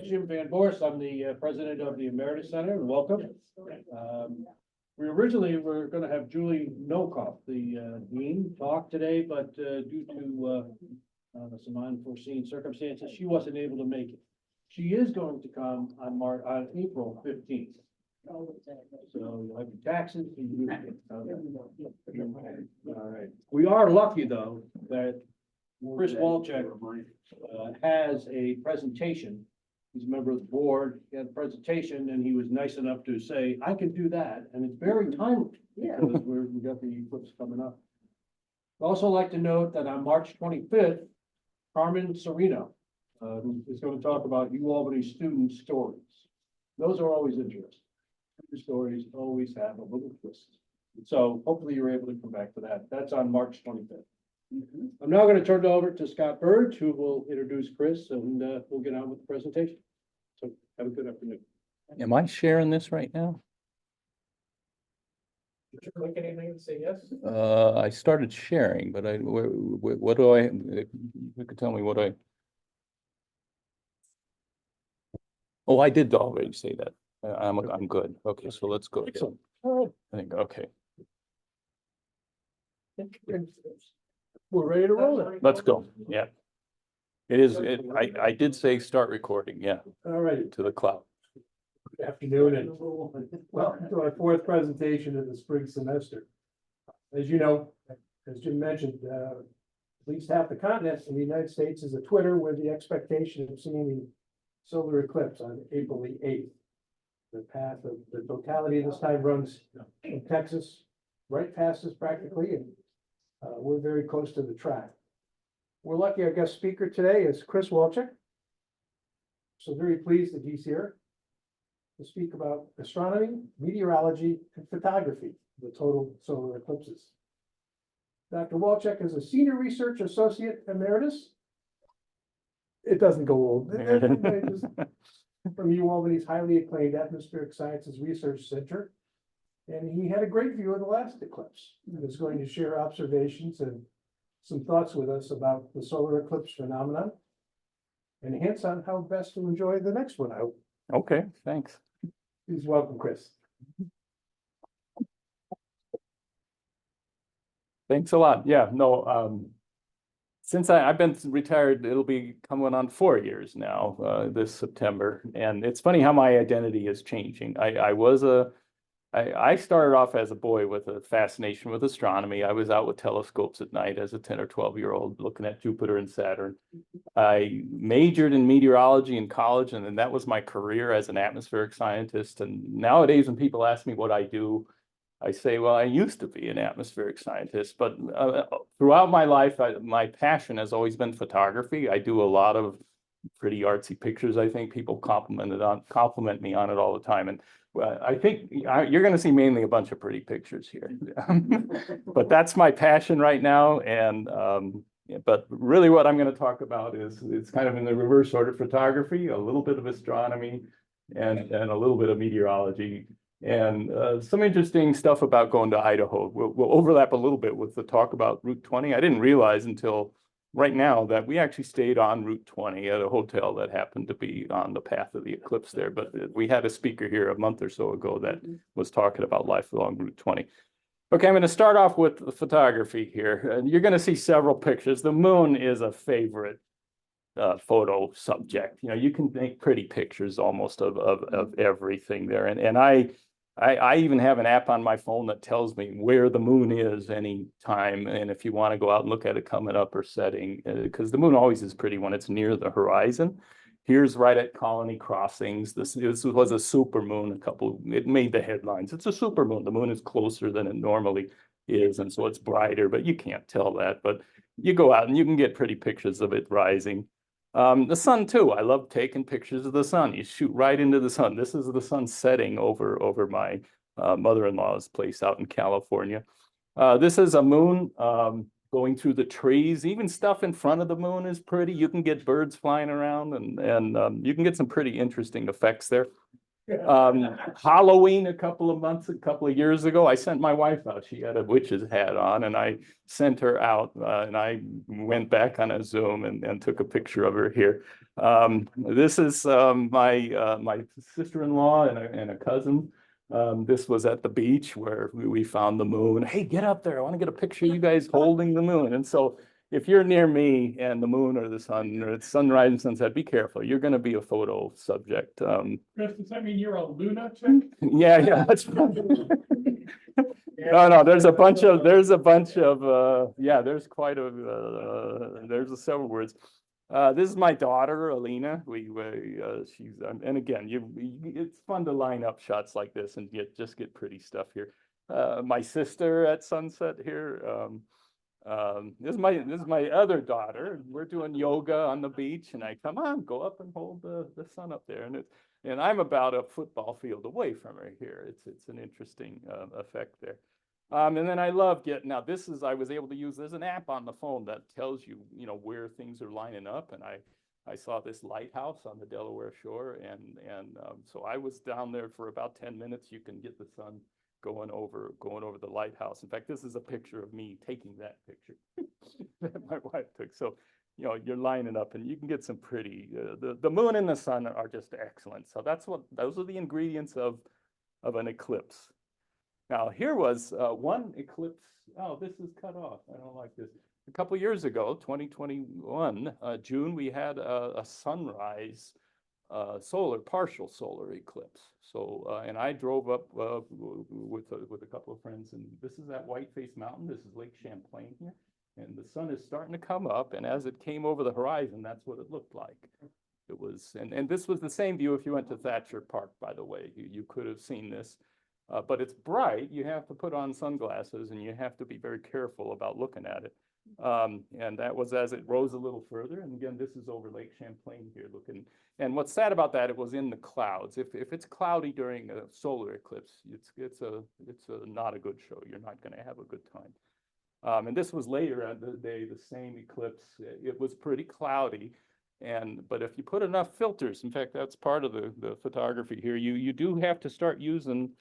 Jim Van Voorst, I'm the president of the Emeritus Center, and welcome. We originally were gonna have Julie Nokoff, the dean, talk today, but due to some unforeseen circumstances, she wasn't able to make it. She is going to come on April 15th. So you'll have your taxes. All right. We are lucky, though, that Chris Walcek has a presentation. He's a member of the board. He had a presentation and he was nice enough to say, I can do that. And it's very timely because we got the eclipse coming up. I'd also like to note that on March 25th, Carmen Serino is going to talk about UAlbany student stories. Those are always interesting. The stories always have a little twist. So hopefully you're able to come back to that. That's on March 25th. I'm now going to turn it over to Scott Bird, who will introduce Chris, and we'll get on with the presentation. So have a good afternoon. Am I sharing this right now? Did you click anything and say yes? I started sharing, but what do I, you could tell me what oh, I did already say that. I'm good. Okay, so let's go. Excellent. All right. I think, okay. We're ready to roll it. Let's go. Yeah. It is, I did say start recording, yeah, All right. to the cloud. Good afternoon and welcome to our fourth presentation of the spring semester. As you know, as Jim mentioned, at least half the continent in the United States is a Twitter with the expectation of seeing the solar eclipse on April the 8th. The path of the totality of this time runs from Texas right past us practically, and we're very close to the track. We're lucky our guest speaker today is Chris Walcek. So very pleased that he's here to speak about astronomy, meteorology, and photography, the total solar eclipses. Dr. Walcek is a senior research associate emeritus. It doesn't go old. From UAlbany's highly acclaimed Atmospheric Sciences Research Center. And he had a great view of the last eclipse and is going to share observations and some thoughts with us about the solar eclipse phenomenon and hints on how best to enjoy the next one, I hope. Okay, thanks. Please welcome, Chris. Thanks a lot. Yeah, no, since I've been retired, it'll be coming on 4 years now, this September. And it's funny how my identity is changing. I started off as a boy with a fascination with astronomy. I was out with telescopes at night as a 10 or 12-year-old looking at Jupiter and Saturn. I majored in meteorology in college, and then that was my career as an atmospheric scientist. And nowadays, when people ask me what I do, I say, well, I used to be an atmospheric scientist, but throughout my life, my passion has always been photography. I do a lot of pretty artsy pictures. I think people compliment me on it all the time. And I think you're going to see mainly a bunch of pretty pictures here, but that's my passion right now. And but really, what I'm going to talk about is it's kind of in the reverse order: photography, a little bit of astronomy, and a little bit of meteorology. And some interesting stuff about going to Idaho. We'll overlap a little bit with the talk about Route 20. I didn't realize until right now that we actually stayed on Route 20 at a hotel that happened to be on the path of the eclipse there. But we had a speaker here a month or so ago that was talking about life along Route 20. Okay, I'm going to start off with the photography here. You're going to see several pictures. The moon is a favorite photo subject. You know, you can make pretty pictures almost of everything there. And I even have an app on my phone that tells me where the moon is any time. And if you want to go out and look at it coming up or setting, because the moon always is pretty when it's near the horizon. Here's right at Colony Crossings. This was a super moon. It made the headlines. It's a super moon. The moon is closer than it normally is. And so it's brighter, but you can't tell that. But you go out and you can get pretty pictures of it rising. The sun too. I love taking pictures of the sun. You shoot right into the sun. This is the sun setting over my mother-in-law's place out in California. This is a moon going through the trees. Even stuff in front of the moon is pretty. You can get birds flying around, and you can get some pretty interesting effects there. Halloween a couple of years ago, I sent my wife out. She had a witch's hat on, and I sent her out, and I went back on a Zoom and took a picture of her here. This is my sister-in-law and a cousin. This was at the beach where we found the moon. Hey, get up there. I want to get a picture of you guys holding the moon. And so if you're near me and the moon or the sun or it's sunrise and sunset, be careful. You're going to be a photo subject. Chris, does that mean you're a lunatic? Yeah, that's no, there's a bunch of, yeah, there's quite a, there's several words. This is my daughter, Alina. She's, and again, it's fun to line up shots like this and just get pretty stuff here. My sister at sunset here. This is my other daughter. We're doing yoga on the beach, and I come on, go up and hold the sun up there, and I'm about a football field away from her here. It's an interesting effect there. And then I love I was able to use, there's an app on the phone that tells you, where things are lining up. And I saw this lighthouse on the Delaware shore. And so I was down there for about 10 minutes. You can get the sun going over the lighthouse. In fact, this is a picture of me taking that picture that my wife took. So, you're lining up and you can get some pretty, the moon and the sun are just excellent. So those are the ingredients of an eclipse. Now, here was one eclipse. Oh, this is cut off. I don't like this. A couple years ago, 2021, June, we had a sunrise partial solar eclipse. So, and I drove up with a couple of friends, and this is at Whiteface Mountain. This is Lake Champlain here. And the sun is starting to come up, and as it came over the horizon, that's what it looked like. It was, and this was the same view if you went to Thatcher Park, by the way. You could have seen this. But it's bright. You have to put on sunglasses and you have to be very careful about looking at it. And that was as it rose a little further. And again, this is over Lake Champlain here looking. And what's sad about that, it was in the clouds. If it's cloudy during a solar eclipse, it's not a good show. You're not going to have a good time. And this was later on the day, the same eclipse. It was pretty cloudy. But if you put enough filters, in fact, that's part of the photography here, you do have to start using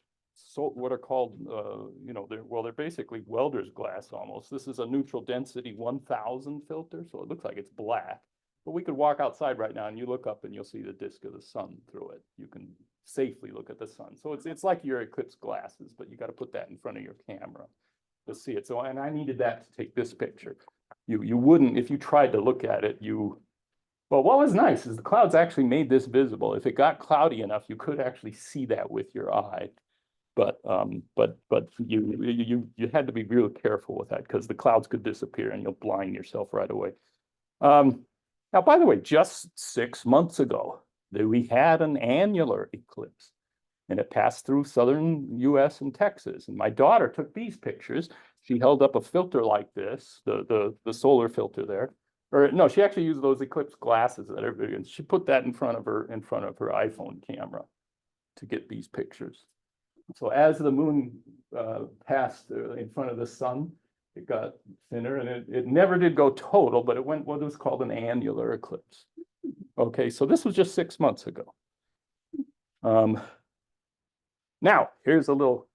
what are called, they're basically welder's glass almost. This is a neutral density 1000 filter, so it looks like it's black. But we could walk outside right now and you look up and you'll see the disk of the sun through it. You can safely look at the sun. So it's like your eclipse glasses, but you got to put that in front of your camera to see it. So, and I needed that to take this picture. You wouldn't, if you tried to look at it, well, what was nice is the clouds actually made this visible. If it got cloudy enough, you could actually see that with your eye. But you had to be real careful with that because the clouds could disappear and you'll blind yourself right away. Now, by the way, just 6 months ago, we had an annular eclipse, and it passed through southern U.S. and Texas. And my daughter took these pictures. She held up a filter like this, the solar filter there. Or no, she actually used those eclipse glasses that everybody. And she put that in front of her iPhone camera to get these pictures. So as the moon passed in front of the sun, it got thinner, and it never did go total, but it went what was called an annular eclipse. Okay, so this was just 6 months ago. Now, here's a little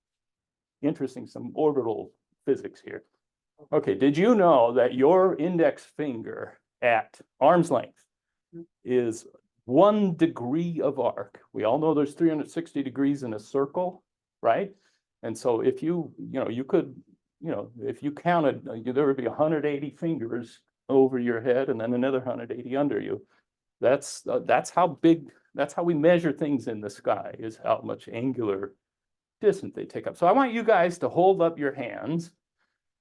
interesting, some orbital physics here. Okay, did you know that your index finger at arm's length is 1 degree of arc? We all know there's 360 degrees in a circle, right? And so if you could, if you counted, there would be 180 fingers over your head and then another 180 under you. That's how big, that's how we measure things in the sky, is how much angular distance they take up. So I want you guys to hold up your hands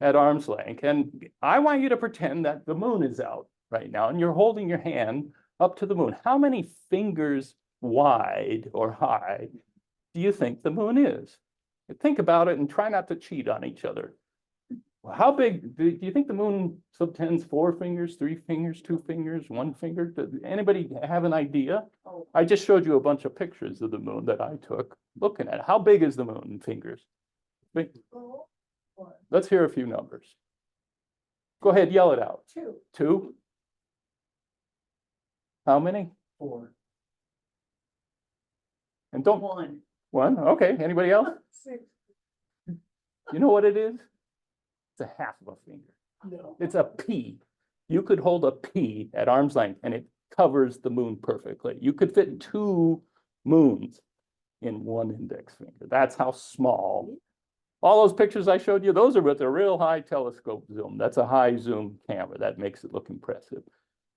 at arm's length, and I want you to pretend that the moon is out right now and you're holding your hand up to the moon. How many fingers wide or high do you think the moon is? Think about it and try not to cheat on each other. How big do you think the moon subtends? 4 fingers, 3 fingers, 2 fingers, 1 finger? Does anybody have an idea? I just showed you a bunch of pictures of the moon that I took looking at it. How big is the moon in fingers? Let's hear a few numbers. Go ahead, yell it out. 2. 2? How many? 4. And don't. 1. 1? Okay, anybody else? 6. You know what it is? It's a half of a finger. No. It's a pea. You could hold a pea at arm's length and it covers the moon perfectly. You could fit 2 moons in 1 index finger. That's how small. All those pictures I showed you, those are with a real high telescope zoom. That's a high zoom camera. That makes it look impressive.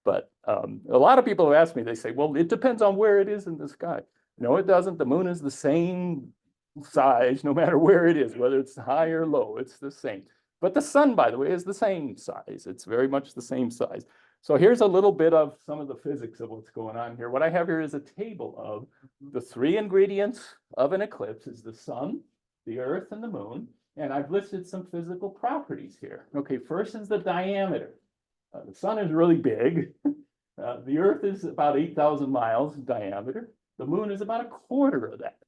But a lot of people have asked me, they say, well, it depends on where it is in the sky. No, it doesn't. The moon is the same size, no matter where it is, whether it's high or low, it's the same. But the sun, by the way, is the same size. It's very much the same size. So here's a little bit of some of the physics of what's going on here. What I have here is a table of the 3 ingredients of an eclipse is the sun, the earth, and the moon. And I've listed some physical properties here. Okay, first is the diameter. The sun is really big. The earth is about 8,000 miles in diameter. The moon is about 1/4 of that.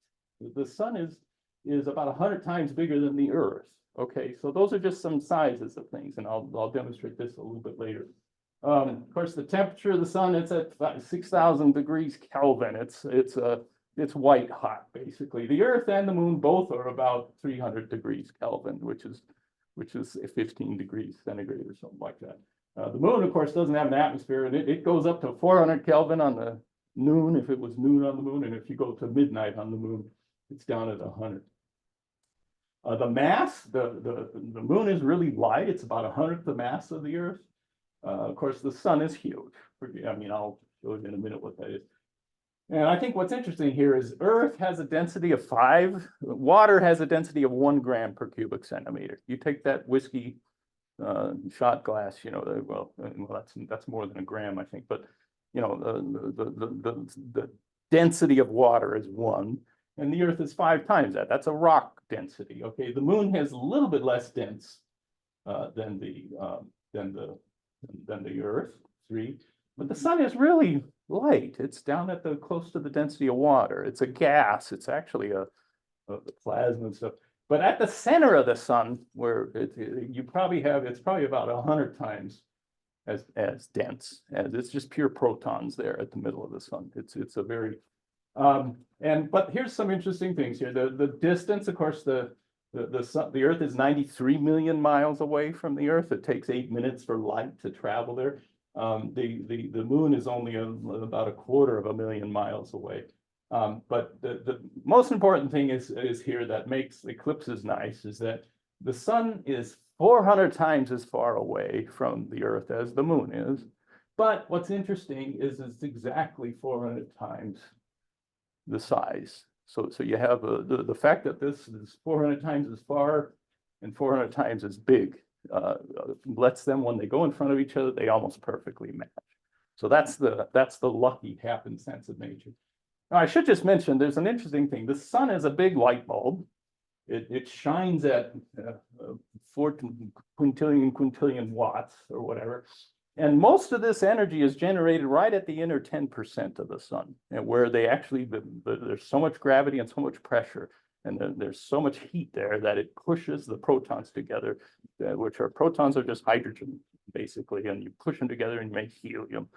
The sun is about 100 times bigger than the earth. Okay, so those are just some sizes of things, and I'll demonstrate this a little bit later. Of course, the temperature of the sun, it's at 6,000 degrees Kelvin. It's white hot, basically. The earth and the moon both are about 300 degrees Kelvin, which is 15 degrees centigrade or something like that. The moon, of course, doesn't have an atmosphere, and it goes up to 400 Kelvin on the noon, if it was noon on the moon, and if you go to midnight on the moon, it's down at 100. The mass, the moon is really light. It's about 1/100 the mass of the earth. Of course, the sun is huge. I mean, I'll show you in a minute what that is. And I think what's interesting here is Earth has a density of 5. Water has a density of 1 gram per cubic centimeter. You take that whiskey shot glass, well, that's more than a gram, I think. But the density of water is 1, and the Earth is 5 times that. That's a rock density. Okay, the moon has a little bit less dense than the Earth, 3, but the sun is really light. It's down at close to the density of water. It's a gas. It's actually a plasma and stuff. But at the center of the sun, where it's probably about 100 times as dense as it's just pure protons there at the middle of the sun. It's a very but here's some interesting things here. The distance, of course, the Earth is 93 million miles away from the Earth. It takes 8 minutes for light to travel there. The moon is only about 250,000 miles away. But the most important thing is here that makes eclipses nice is that the sun is 400 times as far away from the Earth as the moon is. But what's interesting is it's exactly 400 times the size. So you have the fact that this is 400 times as far and 400 times as big lets them, when they go in front of each other, they almost perfectly match. So that's the lucky happen sense of nature. Now, I should just mention there's an interesting thing. The sun is a big light bulb. It shines at 4 quintillion watts or whatever. And most of this energy is generated right at the inner 10% of the sun, and where they actually, there's so much gravity and so much pressure, and there's so much heat there that it pushes the protons together, protons are just hydrogen, basically, and you push them together and you make helium.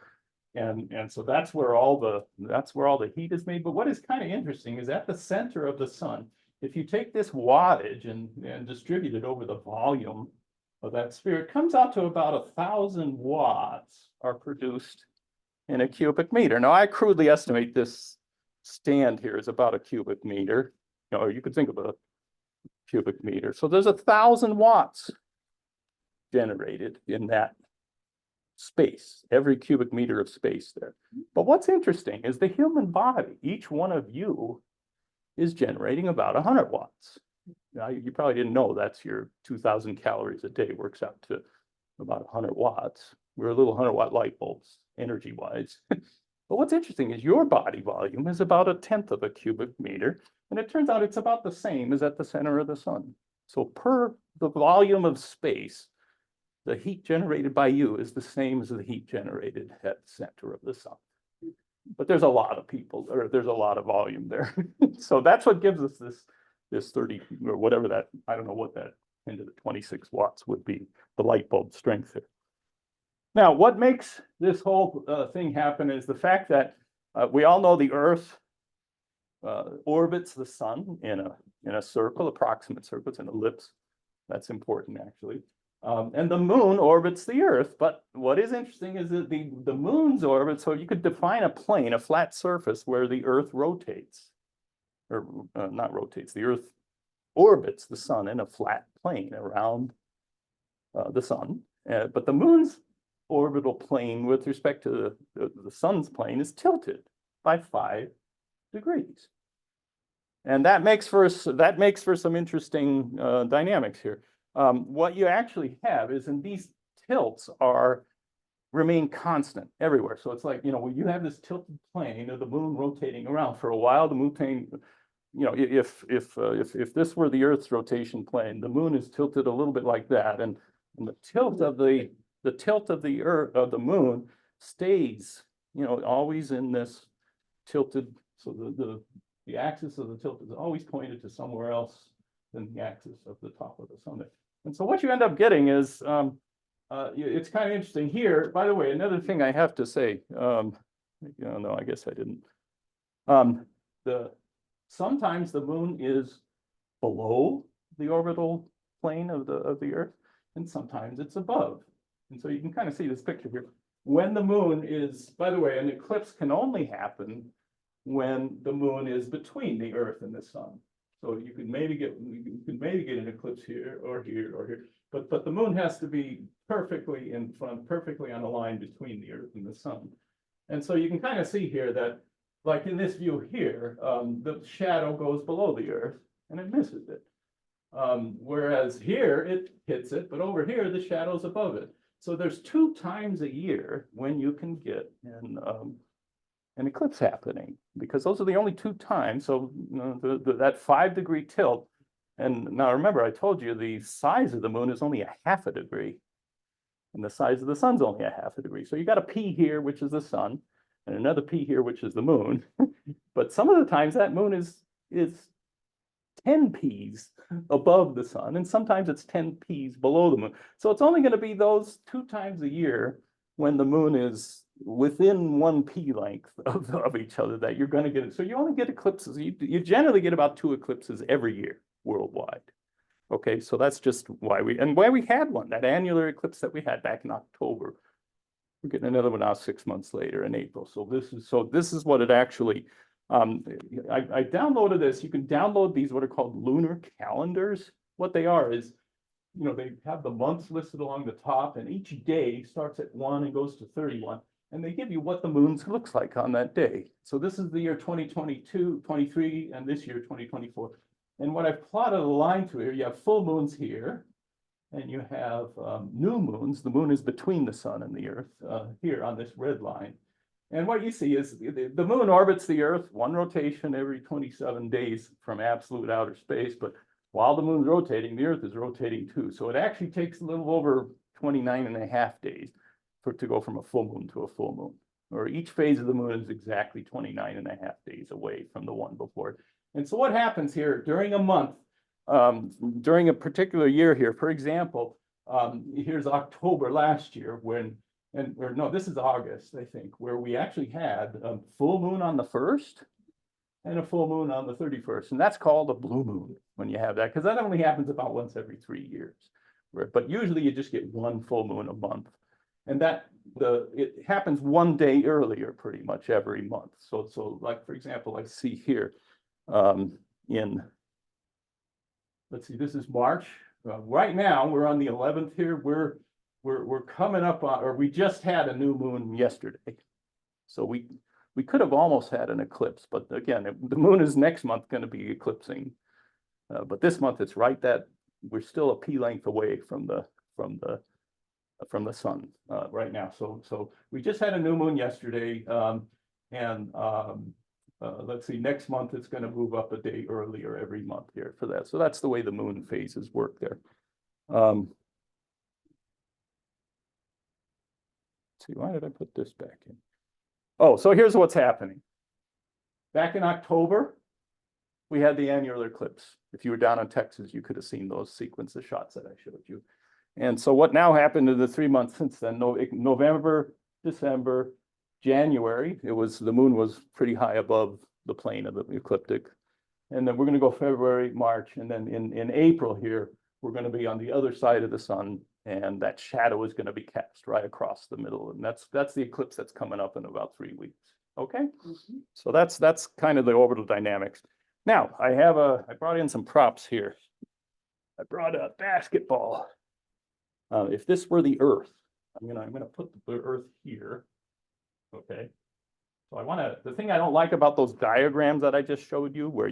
And so that's where all the heat is made. But what is kind of interesting is at the center of the sun, if you take this wattage and distribute it over the volume of that sphere, it comes out to about 1,000 watts are produced in a cubic meter. Now, I crudely estimate this stand here is about a cubic meter. Or you could think of a cubic meter. So there's 1,000 watts generated in that space, every cubic meter of space there. But what's interesting is the human body, each one of you is generating about 100 watts. Now, you probably didn't know that's your 2,000 calories a day works out to about 100 watts. We're a little 100-watt light bulbs, energy-wise. But what's interesting is your body volume is about 1/10 of a cubic meter, and it turns out it's about the same as at the center of the sun. So per the volume of space, the heat generated by you is the same as the heat generated at the center of the sun. But there's a lot of people, or there's a lot of volume there. So that's what gives us this 30 or whatever that, I don't know what that 10 to the 26 watts would be, the light bulb strength here. Now, what makes this whole thing happen is the fact that we all know the Earth orbits the sun in a circle, approximate circle. It's an ellipse. That's important, actually. And the moon orbits the Earth. But what is interesting is that the moon's orbit, so you could define a plane, a flat surface where the Earth rotates, or not rotates, the Earth orbits the sun in a flat plane around the sun. But the moon's orbital plane with respect to the sun's plane is tilted by 5 degrees. And that makes for some interesting dynamics here. What you actually have is, in these tilts remain constant everywhere. So it's like, when you have this tilted plane of the moon rotating around for a while, the moon plane, if this were the Earth's rotation plane, the moon is tilted a little bit like that, and the tilt of the Earth of the moon stays, always in this tilted. So the axis of the tilt is always pointed to somewhere else than the axis of the top of the sun. And so what you end up getting is, it's kind of interesting here. By the way, another thing I have to say, no, I guess I didn't. Sometimes the moon is below the orbital plane of the Earth, and sometimes it's above. And so you can kind of see this picture here. When the moon is, by the way, an eclipse can only happen when the moon is between the Earth and the sun. So you could maybe get an eclipse here or here or here, but the moon has to be perfectly in front, perfectly on a line between the Earth and the sun. And so you can kind of see here that, like in this view here, the shadow goes below the Earth and it misses it. Whereas here it hits it, but over here the shadow's above it. So there's 2 times a year when you can get an eclipse happening, because those are the only 2 times. So that 5-degree tilt, and now remember, I told you the size of the moon is only 1/2 degree, and the size of the sun's only 1/2 degree. So you got a P here, which is the sun, and another P here, which is the moon. But some of the times that moon is 10 Ps above the sun, and sometimes it's 10 Ps below the moon. So it's only going to be those 2 times a year when the moon is within 1 P length of each other that you're going to get it. So you only get eclipses. You generally get about 2 eclipses every year worldwide. Okay, so that's just why we had one, that annular eclipse that we had back in October. We're getting another one now 6 months later in April. So this is what it actually. I downloaded this. You can download these what are called lunar calendars. What they are is, they have the months listed along the top, and each day starts at 1 and goes to 31. And they give you what the moon looks like on that day. So this is the year 2022, 23, and this year 2024. And what I've plotted a line to here, you have full moons here, and you have new moons. The moon is between the sun and the Earth here on this red line. And what you see is the moon orbits the Earth 1 rotation every 27 days from absolute outer space. But while the moon's rotating, the Earth is rotating too. So it actually takes a little over 29.5 days to go from a full moon to a full moon. Or each phase of the moon is exactly 29.5 days away from the one before it. And so what happens here during a month, during a particular year here, for example, here's October last year this is August, I think, where we actually had a full moon on the 1st and a full moon on the 31st. And that's called a blue moon when you have that, because that only happens about once every 3 years. But usually you just get 1 full moon a month. And it happens 1 day earlier pretty much every month. So like, for example, I see here let's see, this is March. Right now, we're on the 11th here. We're coming up on, or we just had a new moon yesterday. So we could have almost had an eclipse, but again, the moon is next month going to be eclipsing. But this month it's right that we're still a P length away from the sun right now. So we just had a new moon yesterday, let's see, next month it's going to move up a day earlier every month here for that. So that's the way the moon phases work there. Let's see, why did I put this back in? Oh, so here's what's happening. Back in October, we had the annular eclipse. If you were down in Texas, you could have seen those sequence of shots that I showed you. And so what now happened in the 3 months since then, November, December, January, the moon was pretty high above the plane of the ecliptic. And then we're going to go February, March, and then in April here, we're going to be on the other side of the sun And that shadow is going to be cast right across the middle. And that's the eclipse that's coming up in about 3 weeks. Okay. So that's kind of the orbital dynamics. Now I brought in some props here. I brought a basketball. If this were the Earth, I'm gonna put the Earth here. Okay. So the thing I don't like about those diagrams that I just showed you, where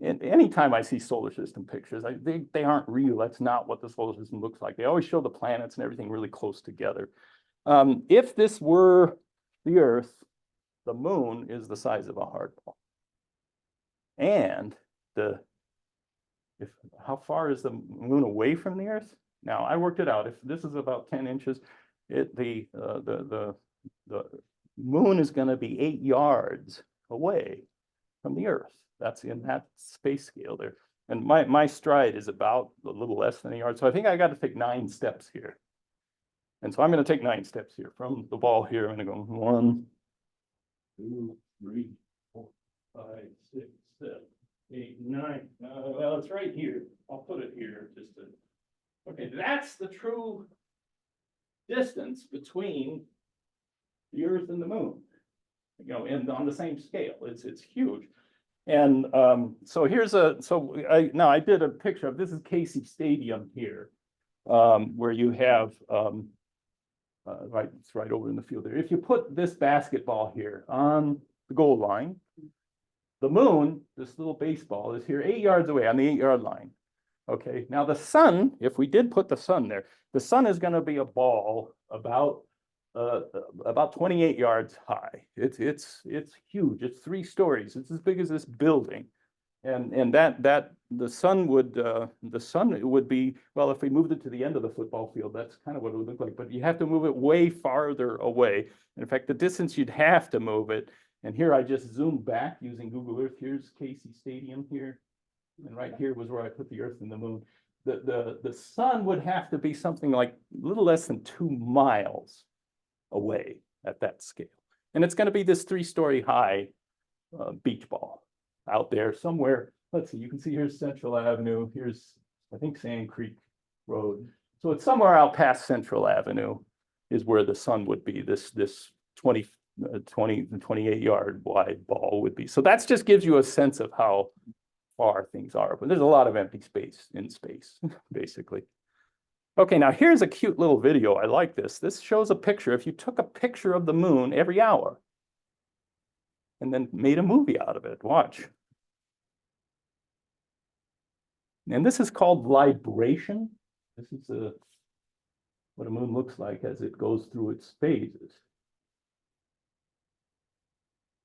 and anytime I see solar system pictures, they aren't real. That's not what the solar system looks like. They always show the planets and everything really close together. If this were the Earth, the moon is the size of a hardball. And how far is the moon away from the Earth? Now I worked it out. If this is about 10 inches, the moon is going to be 8 yards away from the Earth. That's in that space scale there. And my stride is about a little less than a yard. So I think I got to take 9 steps here. And so I'm going to take 9 steps here from the ball here. I'm going to go 1, 2, 3, 4, 5, 6, 7, 8, 9. Well, it's right here. I'll put it here just to. Okay, that's the true distance between the Earth and the moon. And on the same scale, it's huge. And so I did a picture of this is Casey Stadium here, where you have it's right over in the field there. If you put this basketball here on the goal line, the moon, this little baseball, is here 8 yards away on the 8-yard line. Okay, now the sun, if we did put the sun there, the sun is going to be a ball about 28 yards high. It's huge. It's 3 stories. It's as big as this building, and that the sun would be, well, if we moved it to the end of the football field, that's kind of what it would look like. But you have to move it way farther away. And in fact, the distance you'd have to move it. And here I just zoomed back using Google Earth. Here's Casey Stadium here, and right here was where I put the Earth and the moon. The sun would have to be something like a little less than 2 miles away at that scale. And it's going to be this 3-story high beach ball out there somewhere. Let's see, you can see here's Central Avenue. Here's, I think, Sand Creek Road. So it's somewhere out past Central Avenue is where the sun would be. This 28-yard wide ball would be. So that just gives you a sense of how far things are. But there's a lot of empty space in space, basically. Okay, now here's a cute little video. I like this. This shows a picture. If you took a picture of the moon every hour and then made a movie out of it, watch. And this is called libration. This is what a moon looks like as it goes through its phases.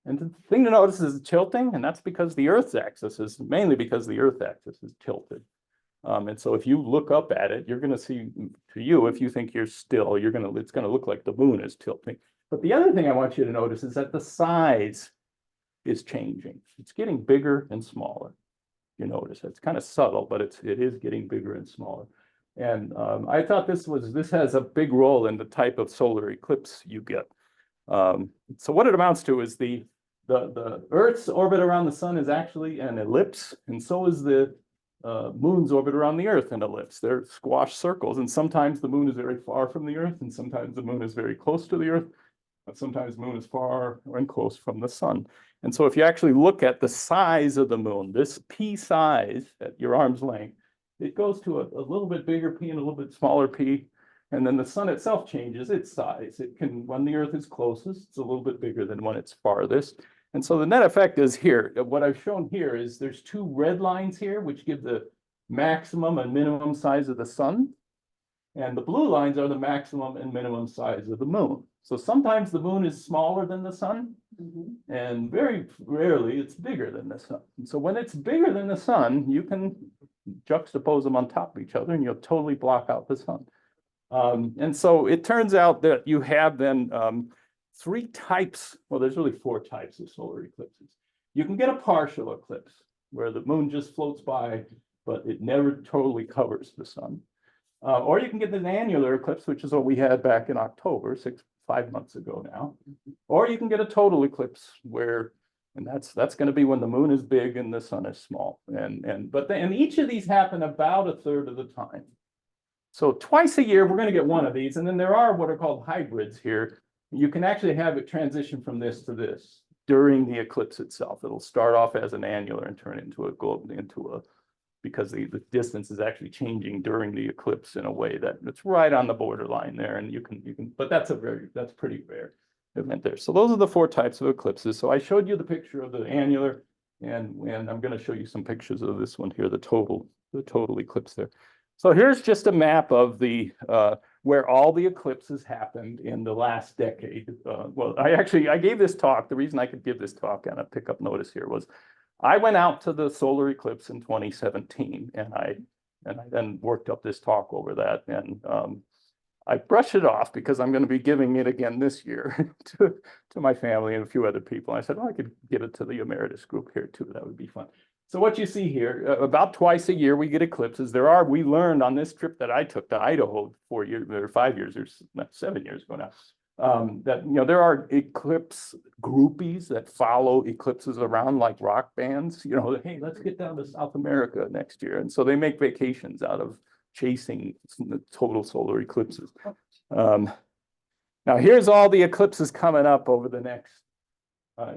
And the thing to notice is tilting, and that's because the Earth's axis is mainly because the Earth axis is tilted. And so if you look up at it, you're going to see, to you, if you think you're still, it's going to look like the moon is tilting. But the other thing I want you to notice is that the size is changing. It's getting bigger and smaller. You notice it's kind of subtle, but it is getting bigger and smaller. And I thought this has a big role in the type of solar eclipse you get. So what it amounts to is the Earth's orbit around the sun is actually an ellipse, and so is the moon's orbit around the Earth an ellipse. They're squash circles, and sometimes the moon is very far from the Earth, and sometimes the moon is very close to the Earth, but sometimes the moon is far and close from the sun. And so if you actually look at the size of the moon, this p size at your arm's length, it goes to a little bit bigger p and a little bit smaller p. And then the sun itself changes its size. It can, when the Earth is closest, it's a little bit bigger than when it's farthest. And so the net effect is here. What I've shown here is there's 2 red lines here, which give the maximum and minimum size of the sun. And the blue lines are the maximum and minimum size of the moon. So sometimes the moon is smaller than the sun, and very rarely it's bigger than the sun. And so when it's bigger than the sun, you can juxtapose them on top of each other and you'll totally block out the sun. And so it turns out that you have then 3 types, well, there's really 4 types of solar eclipses. You can get a partial eclipse where the moon just floats by, but it never totally covers the sun. Or you can get an annular eclipse, which is what we had back in October, 5 months ago now. Or you can get a total eclipse and that's going to be when the moon is big and the sun is small. And each of these happen about 1/3 of the time. So twice a year, we're gonna get one of these, and then there are what are called hybrids here. You can actually have it transition from this to this during the eclipse itself. It'll start off as an annular and turn into because the distance is actually changing during the eclipse in a way that it's right on the borderline there, and you can, but that's pretty rare event there. So those are the 4 types of eclipses. So I showed you the picture of the annular, and I'm going to show you some pictures of this one here, the total eclipse there. So here's just a map of the where all the eclipses happened in the last decade. Well, I gave this talk. The reason I could give this talk and a pickup notice here was I went out to the solar eclipse in 2017, and I then worked up this talk over that, and I brushed it off because I'm going to be giving it again this year to my family and a few other people. And I said, well, I could give it to the Emeritus group here too. That would be fun. So what you see here, about twice a year we get eclipses. We learned on this trip that I took to Idaho 4 years or 5 years or 7 years ago now, that there are eclipse groupies that follow eclipses around like rock bands. Hey, let's get down to South America next year, and so they make vacations out of chasing the total solar eclipses. Now here's all the eclipses coming up over the next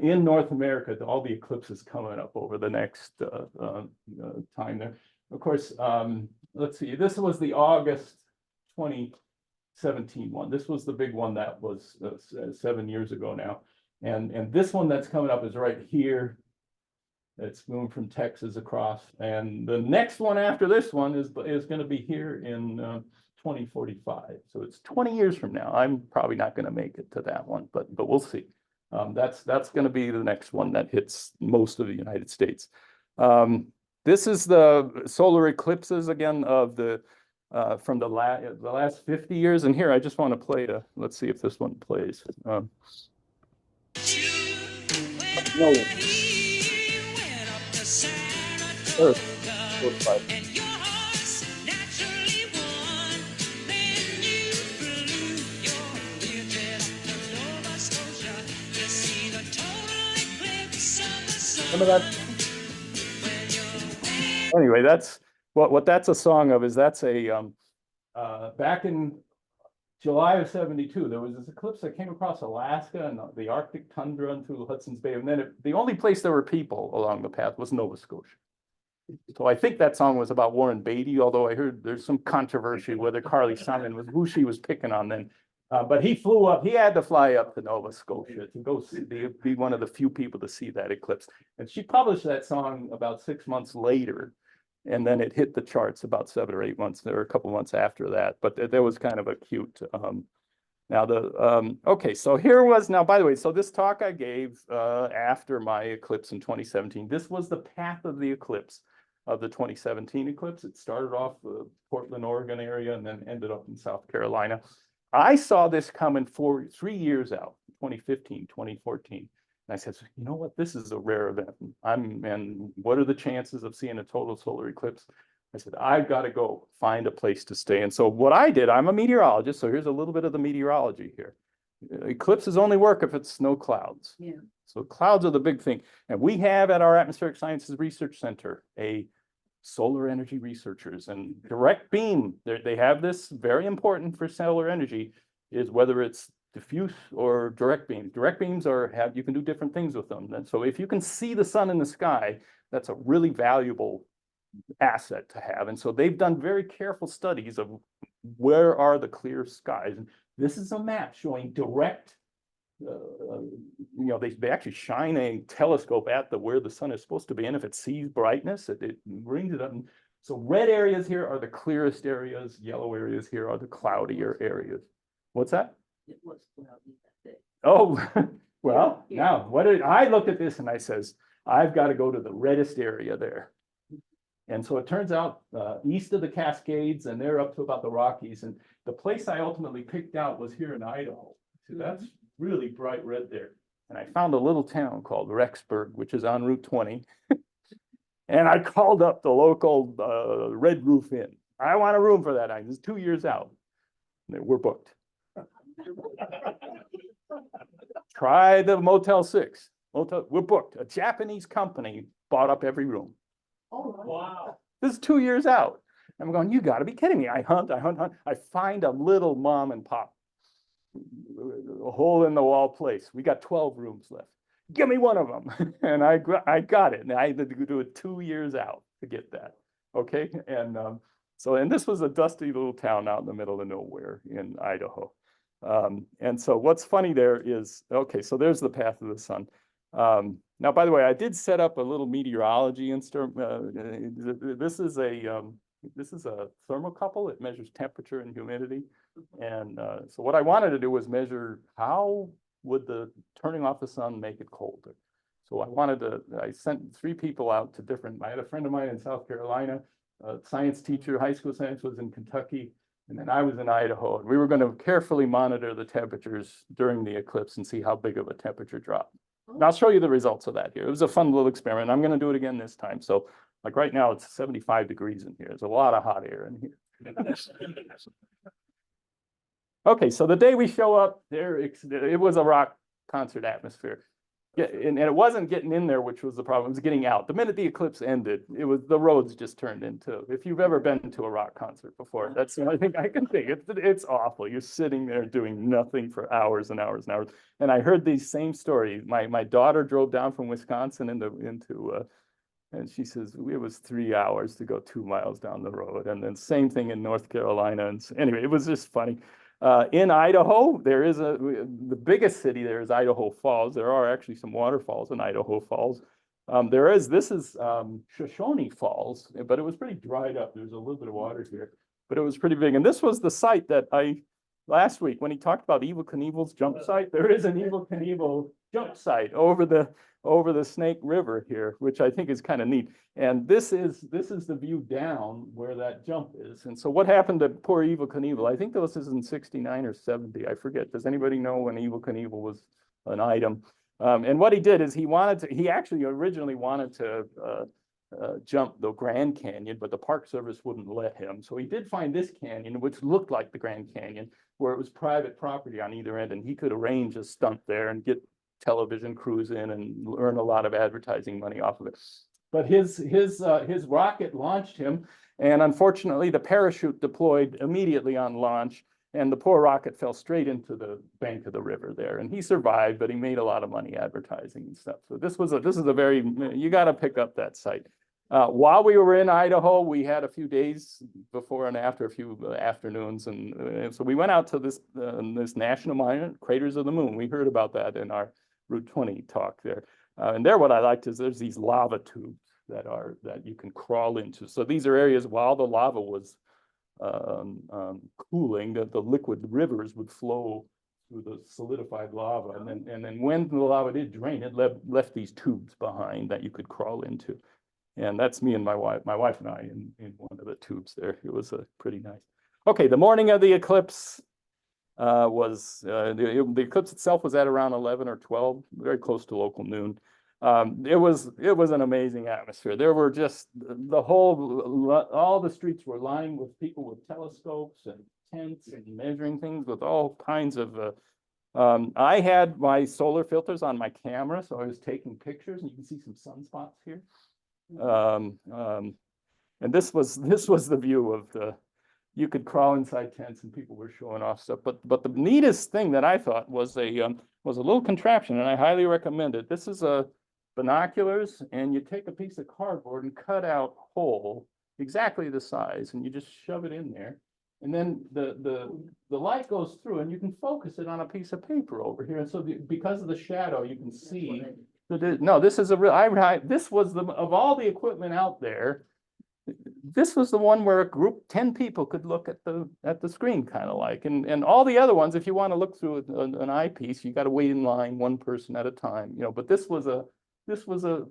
in North America. All the eclipses coming up over the next time there. Of course, let's see. This was the August 2017 one. This was the big one that was 7 years ago now, and this one that's coming up is right here. It's moving from Texas across, and the next one after this one is going to be here in 2045. So it's 20 years from now. I'm probably not going to make it to that one, but we'll see. That's going to be the next one that hits most of the United States. This is the solar eclipses again of the from the last 50 years. And here I just want to play let's see if this one plays. No. Anyway, that's what that's a song of. Is that's a back in July of '72, there was this eclipse that came across Alaska and the Arctic tundra and through Hudson's Bay, and then the only place there were people along the path was Nova Scotia. So I think that song was about Warren Beatty, although I heard there's some controversy whether Carly Simon was who she was picking on then. But he flew up, he had to fly up to Nova Scotia to go be one of the few people to see that eclipse. And she published that song about 6 months later, and then it hit the charts about 7 or 8 months, or a couple months after that. But there was kind of a cute, okay, so here was, now, by the way, so this talk I gave after my eclipse in 2017, this was the path of the eclipse of the 2017 eclipse. It started off the Portland, Oregon area and then ended up in South Carolina. I saw this coming 3 years out, 2015, 2014. And I said, you know what, this is a rare event. And what are the chances of seeing a total solar eclipse? I said, I've got to go find a place to stay. And so what I did, I'm a meteorologist, so here's a little bit of the meteorology here. Eclipses only work if it's no clouds. Yeah. So clouds are the big thing. And we have at our Atmospheric Sciences Research Center a solar energy researchers, and direct beam, they have this very important for solar energy, is whether it's diffuse or direct beam. Direct beams you can do different things with them. And so if you can see the sun in the sky, that's a really valuable asset to have. And so they've done very careful studies of where are the clear skies. And this is a map showing direct, they actually shine a telescope at where the sun is supposed to be, and if it sees brightness, it brings it up. And so red areas here are the clearest areas, yellow areas here are the cloudier areas. What's that? It was cloudy that day. Oh, well, now I looked at this and I says, I've got to go to the reddest area there. And so it turns out east of the Cascades, and they're up to about the Rockies, and the place I ultimately picked out was here in Idaho. So that's really bright red there. And I found a little town called Rexburg, which is on Route 20. And I called up the local Red Roof Inn. I want a room for that night. It's 2 years out. We're booked. Try the Motel 6. We're booked. A Japanese company bought up every room. Oh, Wow. This is 2 years out. I'm going, you gotta be kidding me. I hunt. I find a little mom and pop, a hole in the wall place. We got 12 rooms left. Give me one of them. And I got it. And I had to do it 2 years out to get that. Okay. And and this was a dusty little town out in the middle of nowhere in Idaho. And so what's funny there is, okay, so there's the path of the sun. Now, by the way, I did set up a little meteorology instrument. This is a thermocouple. It measures temperature and humidity. And so what I wanted to do was measure how would the turning off the sun make it colder. So I sent 3 people out to different, I had a friend of mine in South Carolina, a science teacher, high school science was in Kentucky, and then I was in Idaho. And we were going to carefully monitor the temperatures during the eclipse and see how big of a temperature drop. And I'll show you the results of that here. It was a fun little experiment. I'm going to do it again this time. So like right now, it's 75 degrees in here. There's a lot of hot air in here. Okay, so the day we show up there, it was a rock concert atmosphere. Yeah, and it wasn't getting in there, which was the problem. It was getting out. The minute the eclipse ended, the roads just turned into, if you've ever been to a rock concert before, that's the only thing I can think. It's awful. You're sitting there doing nothing for hours and hours and hours. And I heard these same stories. My daughter drove down from Wisconsin and she says, it was 3 hours to go 2 miles down the road. And then same thing in North Carolina. And anyway, it was just funny. In Idaho, the biggest city there is Idaho Falls. There are actually some waterfalls in Idaho Falls. This is Shoshone Falls, but it was pretty dried up. There's a little bit of water here, but it was pretty big. And this was the site that last week, when he talked about Evel Knievel's jump site, there is an Evel Knievel jump site over the Snake River here, which I think is kind of neat. And this is the view down where that jump is. And so what happened to poor Evel Knievel? I think this is in 69 or 70. I forget. Does anybody know when Evel Knievel was an item? And what he did is he actually originally wanted to jump the Grand Canyon, but the Park Service wouldn't let him. So he did find this canyon, which looked like the Grand Canyon, where it was private property on either end, and he could arrange a stunt there and get television crews in and earn a lot of advertising money off of it. But his rocket launched him, and unfortunately the parachute deployed immediately on launch, and the poor rocket fell straight into the bank of the river there. And he survived, but he made a lot of money advertising and stuff. So this is a very, you got to pick up that site. While we were in Idaho, we had a few days before and after, a few afternoons, and so we went out to this national monument, Craters of the Moon. We heard about that in our Route 20 talk there. And there, what I liked is there's these lava tubes that you can crawl into. So these are areas while the lava was cooling, that the liquid rivers would flow through the solidified lava, and then when the lava did drain, it left these tubes behind that you could crawl into. And that's me and my wife and I in one of the tubes there. It was pretty nice. Okay, the morning of the eclipse the eclipse itself was at around 11 or 12, very close to local noon. It was an amazing atmosphere. There were just all the streets were lined with people with telescopes and tents and measuring things with all kinds of. I had my solar filters on my camera, so I was taking pictures, and you can see some sunspots here. And this was the view of you could crawl inside tents and people were showing off stuff. But the neatest thing that I thought was a little contraption, and I highly recommend it. This is binoculars, and you take a piece of cardboard and cut out hole exactly the size, and you just shove it in there. And then the light goes through, and you can focus it on a piece of paper over here. And so because of the shadow, you can see. No, this is a real. This was of all the equipment out there, this was the one where a group 10 people could look at the screen, kind of like. And all the other ones, if you want to look through an eyepiece, you got to wait in line, one person at a time. But this was a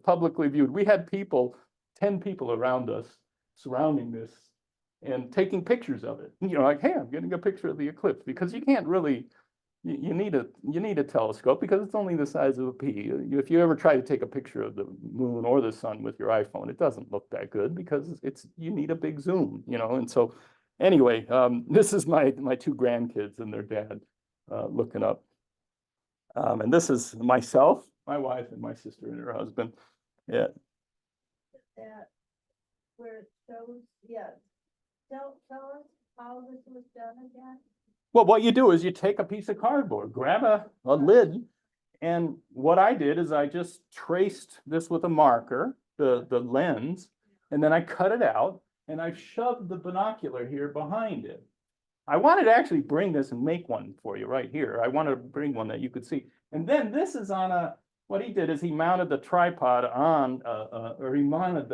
publicly viewed. We had 10 people around us surrounding this and taking pictures of it. Like, hey, I'm getting a picture of the eclipse, because you can't really. You need a telescope because it's only the size of a pea. If you ever try to take a picture of the moon or the sun with your iPhone, it doesn't look that good because you need a big zoom, And so, anyway, this is my 2 grandkids and their dad looking up, and this is myself, my wife, and my sister and her husband. Yeah. That where it shows, yeah, Tell us how this was done again. Well, what you do is you take a piece of cardboard, grab a lid, and what I did is I just traced this with a marker, the lens, and then I cut it out, and I shoved the binocular here behind it. I wanted to actually bring this and make one for you right here. I wanted to bring one that you could see. And then this is on what he did is he mounted the tripod on, or he mounted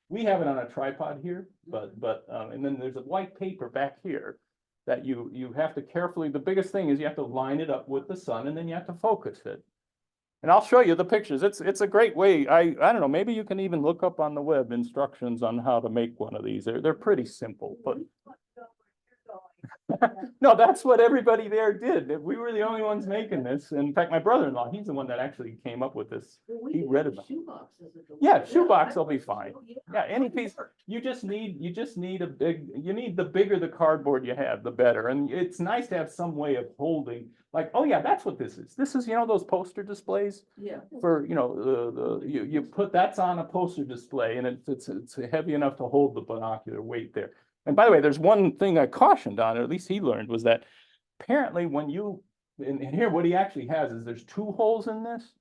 we have it on a tripod here, and then there's a white paper back here that you have to carefully, the biggest thing is you have to line it up with the sun and then you have to focus it. And I'll show you the pictures. It's a great way. I don't know, maybe you can even look up on the web instructions on how to make one of these. They're pretty simple, but no, that's what everybody there did. We were the only ones making this. In fact, my brother-in-law, he's the one that actually came up with this. He read about it. Yeah, shoebox will be fine. Yeah, any piece. You just need the bigger the cardboard you have, the better. And it's nice to have some way of holding, like, oh yeah, that's what this is. This is, those poster displays Yeah. for, you put, that's on a poster display and it's heavy enough to hold the binocular weight there. And by the way, there's one thing I cautioned on, or at least he learned, was that apparently when and here what he actually has is there's 2 holes in this.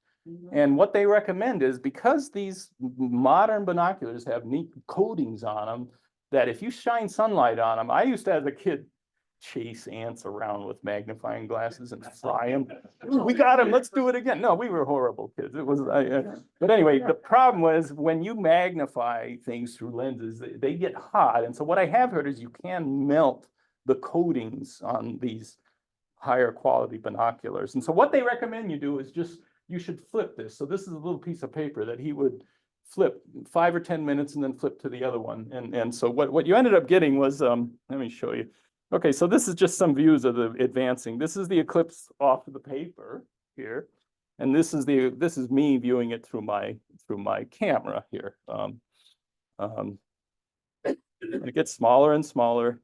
And what they recommend is, because these modern binoculars have neat coatings on them, that if you shine sunlight on them, I used to, as a kid, chase ants around with magnifying glasses and fry them. We got him, let's do it again. No, we were horrible kids. It was, but anyway, the problem was when you magnify things through lenses, they get hot. And so what I have heard is you can melt the coatings on these higher quality binoculars. And so what they recommend you do is you should flip this. So this is a little piece of paper that he would flip 5 or 10 minutes and then flip to the other one. And so what you ended up getting was, let me show you. Okay, so this is just some views of the advancing. This is the eclipse off of the paper here, and this is me viewing it through my camera here. It gets smaller and smaller,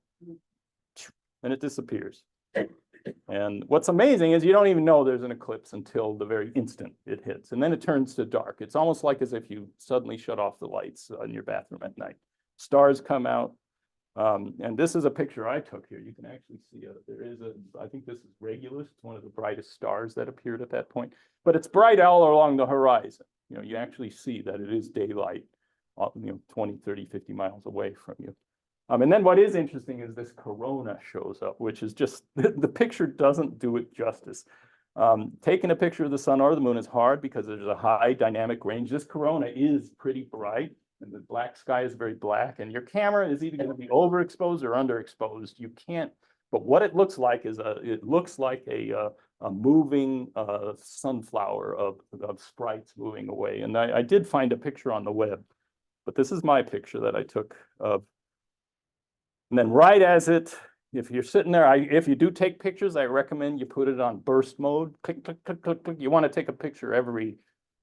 and it disappears. And what's amazing is you don't even know there's an eclipse until the very instant it hits, and then it turns to dark. It's almost like as if you suddenly shut off the lights in your bathroom at night. Stars come out. And this is a picture I took here. You can actually see I think this is Regulus. It's one of the brightest stars that appeared at that point, but it's bright all along the horizon. You actually see that it is daylight, 20, 30, 50 miles away from you. And then what is interesting is this corona shows up, which is just, the picture doesn't do it justice. Taking a picture of the sun or the moon is hard because there's a high dynamic range. This corona is pretty bright. And the black sky is very black, and your camera is either going to be overexposed or underexposed. You can't, but what it looks like is it looks like a moving sunflower of sprites moving away. And I did find a picture on the web, but this is my picture that I took of. And then right as if you're sitting there, if you do take pictures, I recommend you put it on burst mode. Click, click, click, click, click. You want to take a picture every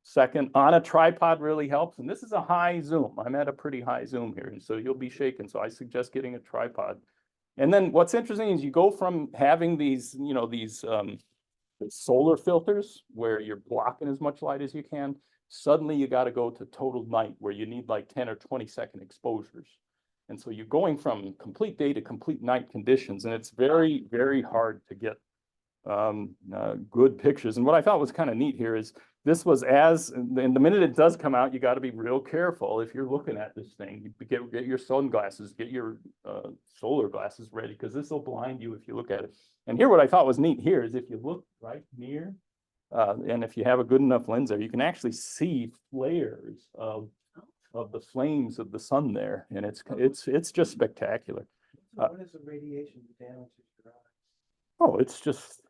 second. On a tripod really helps. And this is a high zoom. I'm at a pretty high zoom here. And so you'll be shaken. So I suggest getting a tripod. And then what's interesting is you go from having these, solar filters where you're blocking as much light as you can. Suddenly you got to go to total night where you need like 10 or 20-second exposures. And so you're going from complete day to complete night conditions. And it's very, very hard to get good pictures. And what I thought was kind of neat here is this was and the minute it does come out, you got to be real careful if you're looking at this thing. Get your sunglasses, get your solar glasses ready, because this will blind you if you look at it. And here, what I thought was neat here is if you look right near, and if you have a good enough lens there, you can actually see flares of the flames of the sun there, and it's just spectacular. What is the radiation that damages your eyes? Oh, it's just.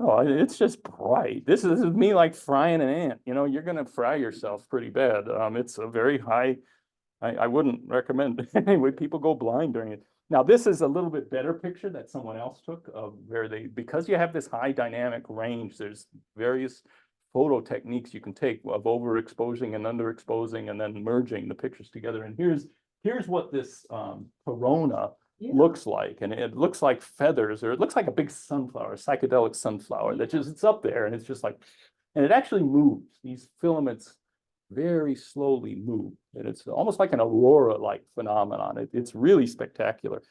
Oh, it's just bright. This is me like frying an ant. You're going to fry yourself pretty bad. It's a very high. I wouldn't recommend. Anyway, people go blind during it. Now, this is a little bit better picture that someone else took of where because you have this high dynamic range, there's various photo techniques you can take of overexposing and underexposing and then merging the pictures together. And here's what this corona looks like, and it looks like feathers, or it looks like a big sunflower, a psychedelic sunflower that it's up there, and it's just like, and it actually moves. These filaments very slowly move. And it's almost like an aurora-like phenomenon. It's really spectacular.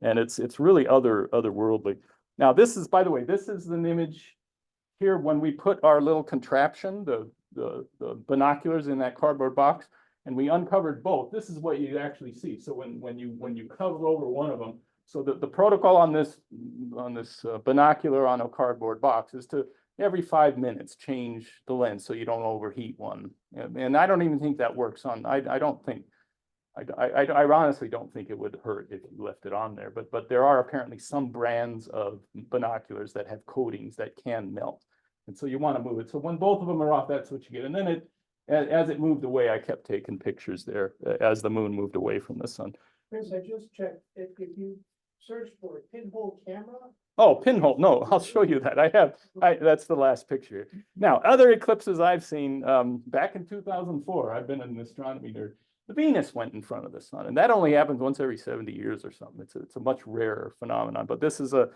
And it's really otherworldly. Now, this is, by the way, this is an image here when we put our little contraption, the binoculars in that cardboard box, and we uncovered both. This is what you actually see. So when you cover over one of them, so the protocol on this binocular on a cardboard box is to every 5 minutes change the lens so you don't overheat one. And I don't even think that works on. I don't think. I honestly don't think it would hurt if you left it on there, but there are apparently some brands of binoculars that have coatings that can melt. And so you want to move it. So when both of them are off, that's what you get. And then as it moved away, I kept taking pictures there as the moon moved away from the sun. Chris, I just checked, if you search for a pinhole camera. Oh, pinhole. No, I'll show you that. That's the last picture. Now, other eclipses I've seen, back in 2004, I've been an astronomy nerd. The Venus went in front of the sun, and that only happens once every 70 years or something. It's a much rarer phenomenon, but this is a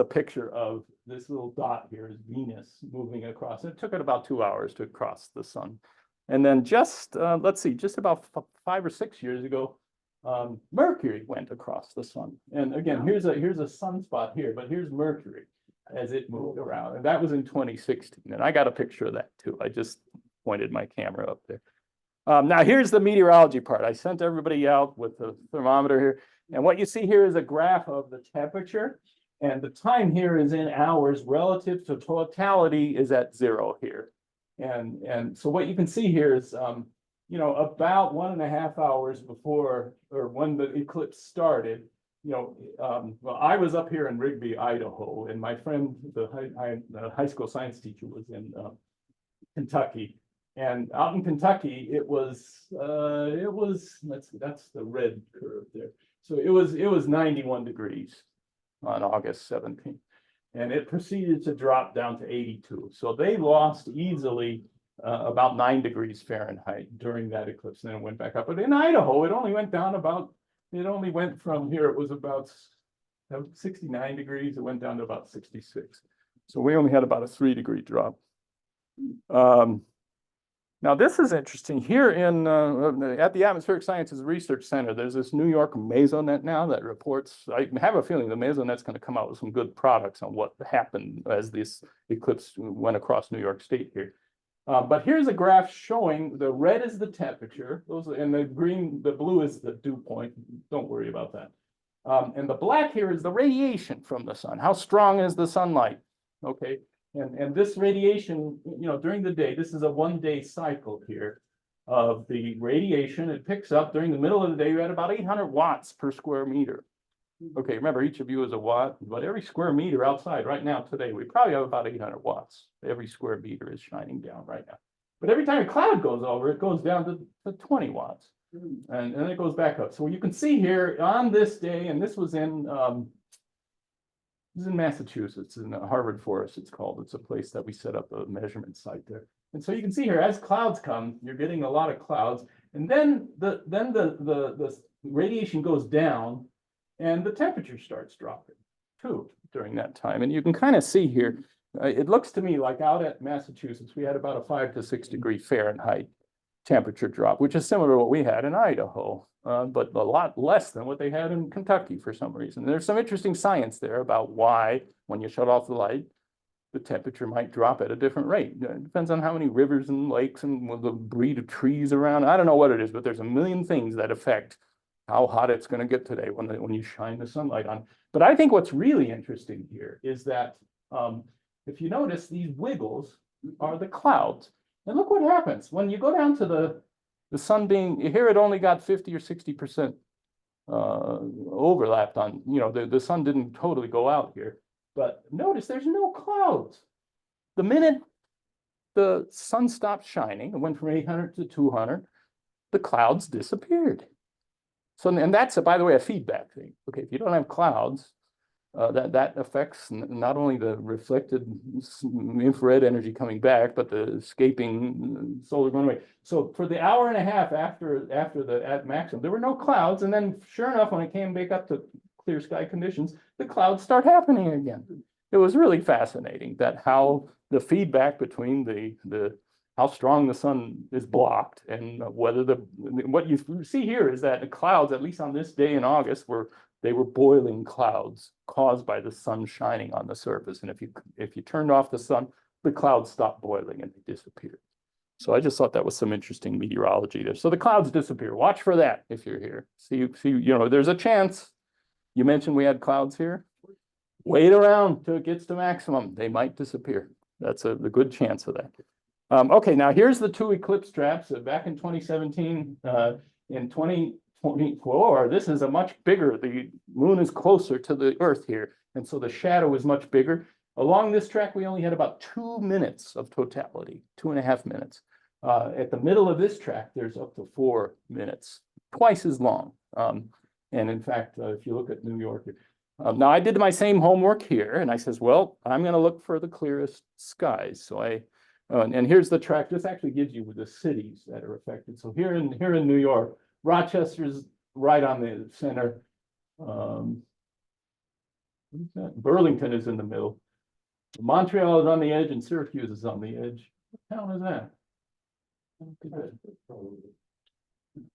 picture of this little dot here is Venus moving across. It took it about 2 hours to cross the sun. And then just, let's see, just about 5 or 6 years ago, Mercury went across the sun. And again, here's a sunspot here, but here's Mercury as it moved around. And that was in 2016. And I got a picture of that too. I just pointed my camera up there. Now here's the meteorology part. I sent everybody out with the thermometer here. And what you see here is a graph of the temperature. And the time here is in hours relative to totality is at 0 here. And so what you can see here is, about 1.5 hours before or when the eclipse started, well, I was up here in Rigby, Idaho, and my friend, the high school science teacher, was in Kentucky. And out in Kentucky, that's the red curve there. So it was 91 degrees on August 17th. And it proceeded to drop down to 82. So they lost easily about 9 degrees Fahrenheit during that eclipse, and then it went back up. But in Idaho, it only went from here, it was about 69 degrees, it went down to about 66. So we only had about a 3-degree drop. Now this is interesting. Here at the Atmospheric Sciences Research Center, there's this New York Mesonet now that reports. I have a feeling the Mesonet's going to come out with some good products on what happened as this eclipse went across New York State here. But here's a graph showing the red is the temperature, and the blue is the dew point. Don't worry about that. And the black here is the radiation from the sun. How strong is the sunlight? Okay. And this radiation, during the day, this is a 1-day cycle here of the radiation. It picks up during the middle of the day. You're at about 800 watts per square meter. Okay, remember, each of you is a watt, but every square meter outside right now today, we probably have about 800 watts. Every square meter is shining down right now. But every time a cloud goes over, it goes down to 20 watts. And then it goes back up. So you can see here on this day, and this was in Massachusetts, in the Harvard Forest, it's called. It's a place that we set up a measurement site there. And so you can see here, as clouds come, you're getting a lot of clouds. And then the radiation goes down, and the temperature starts dropping too during that time. And you can kind of see here, it looks to me like out at Massachusetts, we had about a 5 to 6 degree Fahrenheit temperature drop, which is similar to what we had in Idaho, but a lot less than what they had in Kentucky for some reason. There's some interesting science there about why, when you shut off the light, the temperature might drop at a different rate. It depends on how many rivers and lakes and the breed of trees around. I don't know what it is, but there's a million things that affect how hot it's going to get today when you shine the sunlight on. But I think what's really interesting here is that if you notice, these wiggles are the clouds. And look what happens when you go down to the sun being here. It only got 50 or 60% overlapped on. The sun didn't totally go out here. But notice there's no clouds. The minute the sun stopped shining, it went from 800 to 200, the clouds disappeared. So, and that's, by the way, a feedback thing. Okay, if you don't have clouds, that affects not only the reflected infrared energy coming back, but the escaping solar going away. So for the hour and a half after at maximum, there were no clouds. And then sure enough, when it came back up to clear sky conditions, the clouds start happening again. It was really fascinating that how the feedback between the how strong the sun is blocked, and whether what you see here is that the clouds, at least on this day in August, were boiling clouds caused by the sun shining on the surface. And if you turned off the sun, the clouds stopped boiling and they disappeared. So I just thought that was some interesting meteorology there. So the clouds disappear. Watch for that if you're here. See, there's a chance. You mentioned we had clouds here. Wait around till it gets to maximum. They might disappear. That's the good chance of that. Okay, now here's the two eclipse traps. Back in 2017, in 2024, this is a much bigger. The moon is closer to the Earth here, and so the shadow is much bigger. Along this track, we only had about 2 minutes of totality, 2.5 minutes. At the middle of this track, there's up to 4 minutes, twice as long. And in fact, if you look at New York, now I did my same homework here, and I says, well, I'm going to look for the clearest skies. So and here's the track. This actually gives you the cities that are affected. So here in New York, Rochester's right on the center. What is that? Burlington is in the middle. Montreal is on the edge and Syracuse is on the edge. What town is that?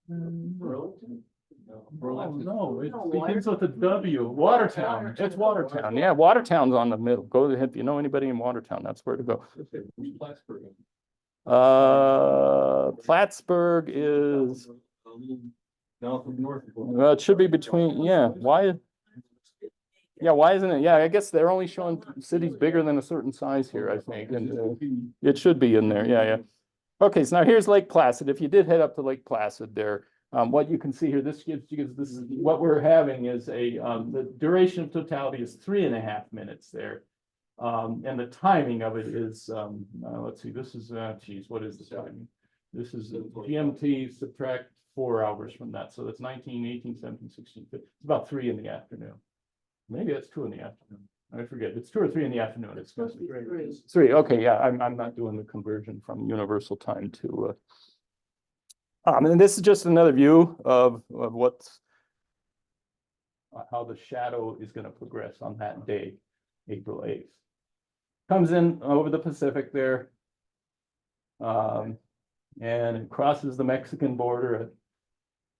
Burlington? No, it begins with a W. Watertown. It's Watertown. Yeah, Watertown's on the middle. Go ahead. If you know anybody in Watertown, that's where to go. Plattsburgh is. Well, it should be between. Yeah. Why? Yeah, why isn't it? Yeah, I guess they're only showing cities bigger than a certain size here, I think, and it should be in there. Yeah, yeah. Okay, so now here's Lake Placid. If you did head up to Lake Placid there, what you can see here, this gives this is what we're having is the duration of totality is 3.5 minutes there, and the timing of it is let's see, this is geez, what is the timing? This is GMT subtract 4 hours from that, so that's 19, 18, 17, 16, 15. It's about 3 in the afternoon. Maybe that's 2 in the afternoon. I forget. It's 2 or 3 in the afternoon. It's supposed to be 3. Okay, yeah, I'm not doing the conversion from universal time to. And this is just another view of what's how the shadow is going to progress on that day, April 8th. Comes in over the Pacific there, and it crosses the Mexican border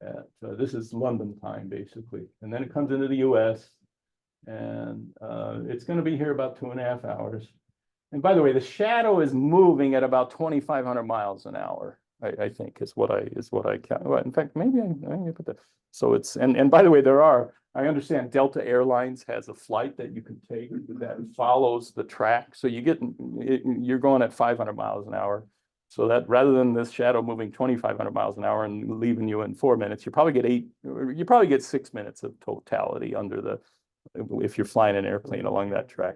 at this is London time basically, and then it comes into the U.S. and it's going to be here about 2.5 hours. And by the way, the shadow is moving at about 2,500 miles an hour. I think is what I count. Well, in fact, maybe I put that. So it's and by the way, I understand Delta Airlines has a flight that you can take that follows the track. So you're going at 500 miles an hour. So that rather than this shadow moving 2,500 miles an hour and leaving you in 4 minutes, you probably get 6 minutes of totality if you're flying an airplane along that track.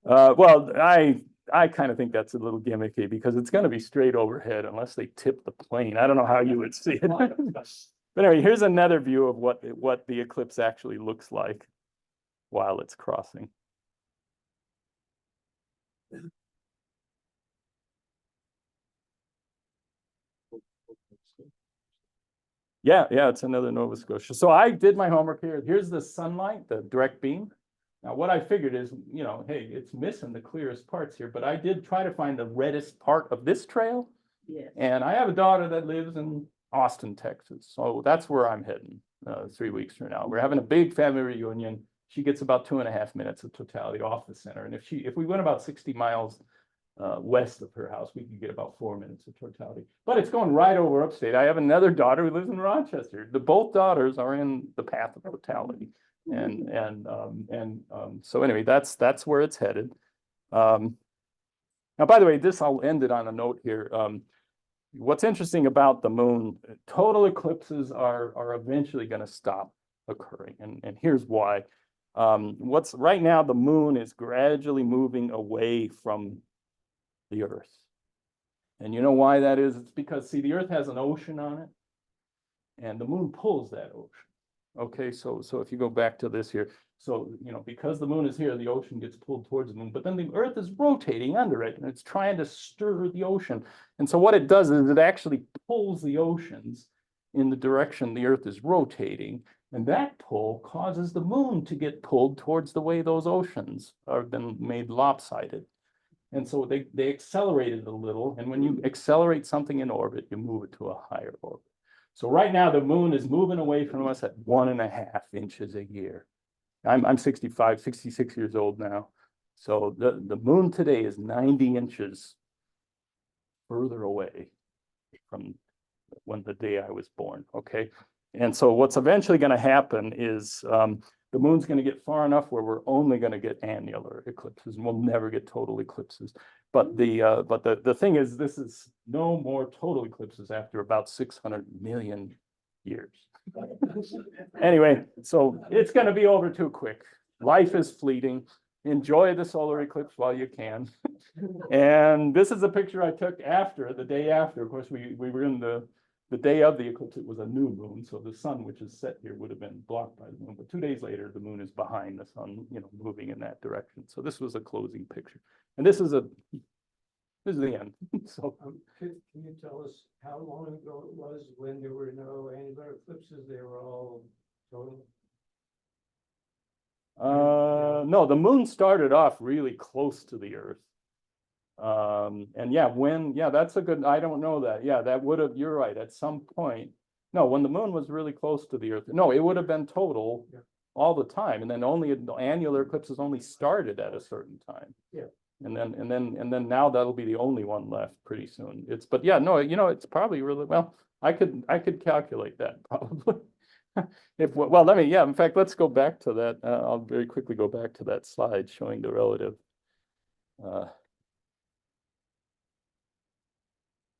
Well, I kind of think that's a little gimmicky because it's going to be straight overhead unless they tip the plane. I don't know how you would see it. But anyway, here's another view of what the eclipse actually looks like while it's crossing. Yeah, it's another Nova Scotia. So I did my homework here. Here's the sunlight, the direct beam. Now, what I figured is, hey, it's missing the clearest parts here, but I did try to find the reddest part of this trail. Yeah. And I have a daughter that lives in Austin, Texas. So that's where I'm heading 3 weeks from now. We're having a big family reunion. She gets about 2.5 minutes of totality off the center. And if we went about 60 miles west of her house, we could get about 4 minutes of totality. But it's going right over upstate. I have another daughter who lives in Rochester. Both daughters are in the path of totality. So anyway, that's where it's headed. Now, by the way, I'll end it on a note here. What's interesting about the moon, total eclipses are eventually going to stop occurring. And here's why. Right now, the moon is gradually moving away from the Earth. And you know why that is? It's because, see, the Earth has an ocean on it, and the moon pulls that ocean. Okay, so if you go back to this here, so, because the moon is here, the ocean gets pulled towards the moon, but then the Earth is rotating under it, and it's trying to stir the ocean. And so what it does is it actually pulls the oceans in the direction the Earth is rotating, and that pull causes the moon to get pulled towards the way those oceans have been made lopsided. And so they accelerated a little, and when you accelerate something in orbit, you move it to a higher orbit. So right now, the moon is moving away from us at 1.5 inches a year. I'm 65, 66 years old now. So the moon today is 90 inches further away from when the day I was born, okay? And so what's eventually going to happen is the moon's going to get far enough where we're only going to get annular eclipses, and we'll never get total eclipses. But the thing is, this is no more total eclipses after about 600 million years. Anyway, so it's going to be over too quick. Life is fleeting. Enjoy the solar eclipse while you can. And this is a picture I took after, the day after. Of course, we were in the day of the eclipse. It was a new moon, so the sun, which is set here, would have been blocked by the moon. But 2 days later, the moon is behind the sun, you know, moving in that direction. So this was a closing picture, and this is the end. So Can you tell us how long ago it was when there were no annular eclipses? They were all total? no, the moon started off really close to the Earth. And yeah, that's a good, I don't know that. Yeah, that would have, you're right, at some point. No, when the moon was really close to the Earth, no, it would have been total all the time. And then only annular eclipses only started at a certain time. Yeah. And then now that'll be the only one left pretty soon. But yeah, no, you know, it's probably really, well, I could calculate that probably. In fact, let's go back to that. I'll very quickly go back to that slide showing the relative.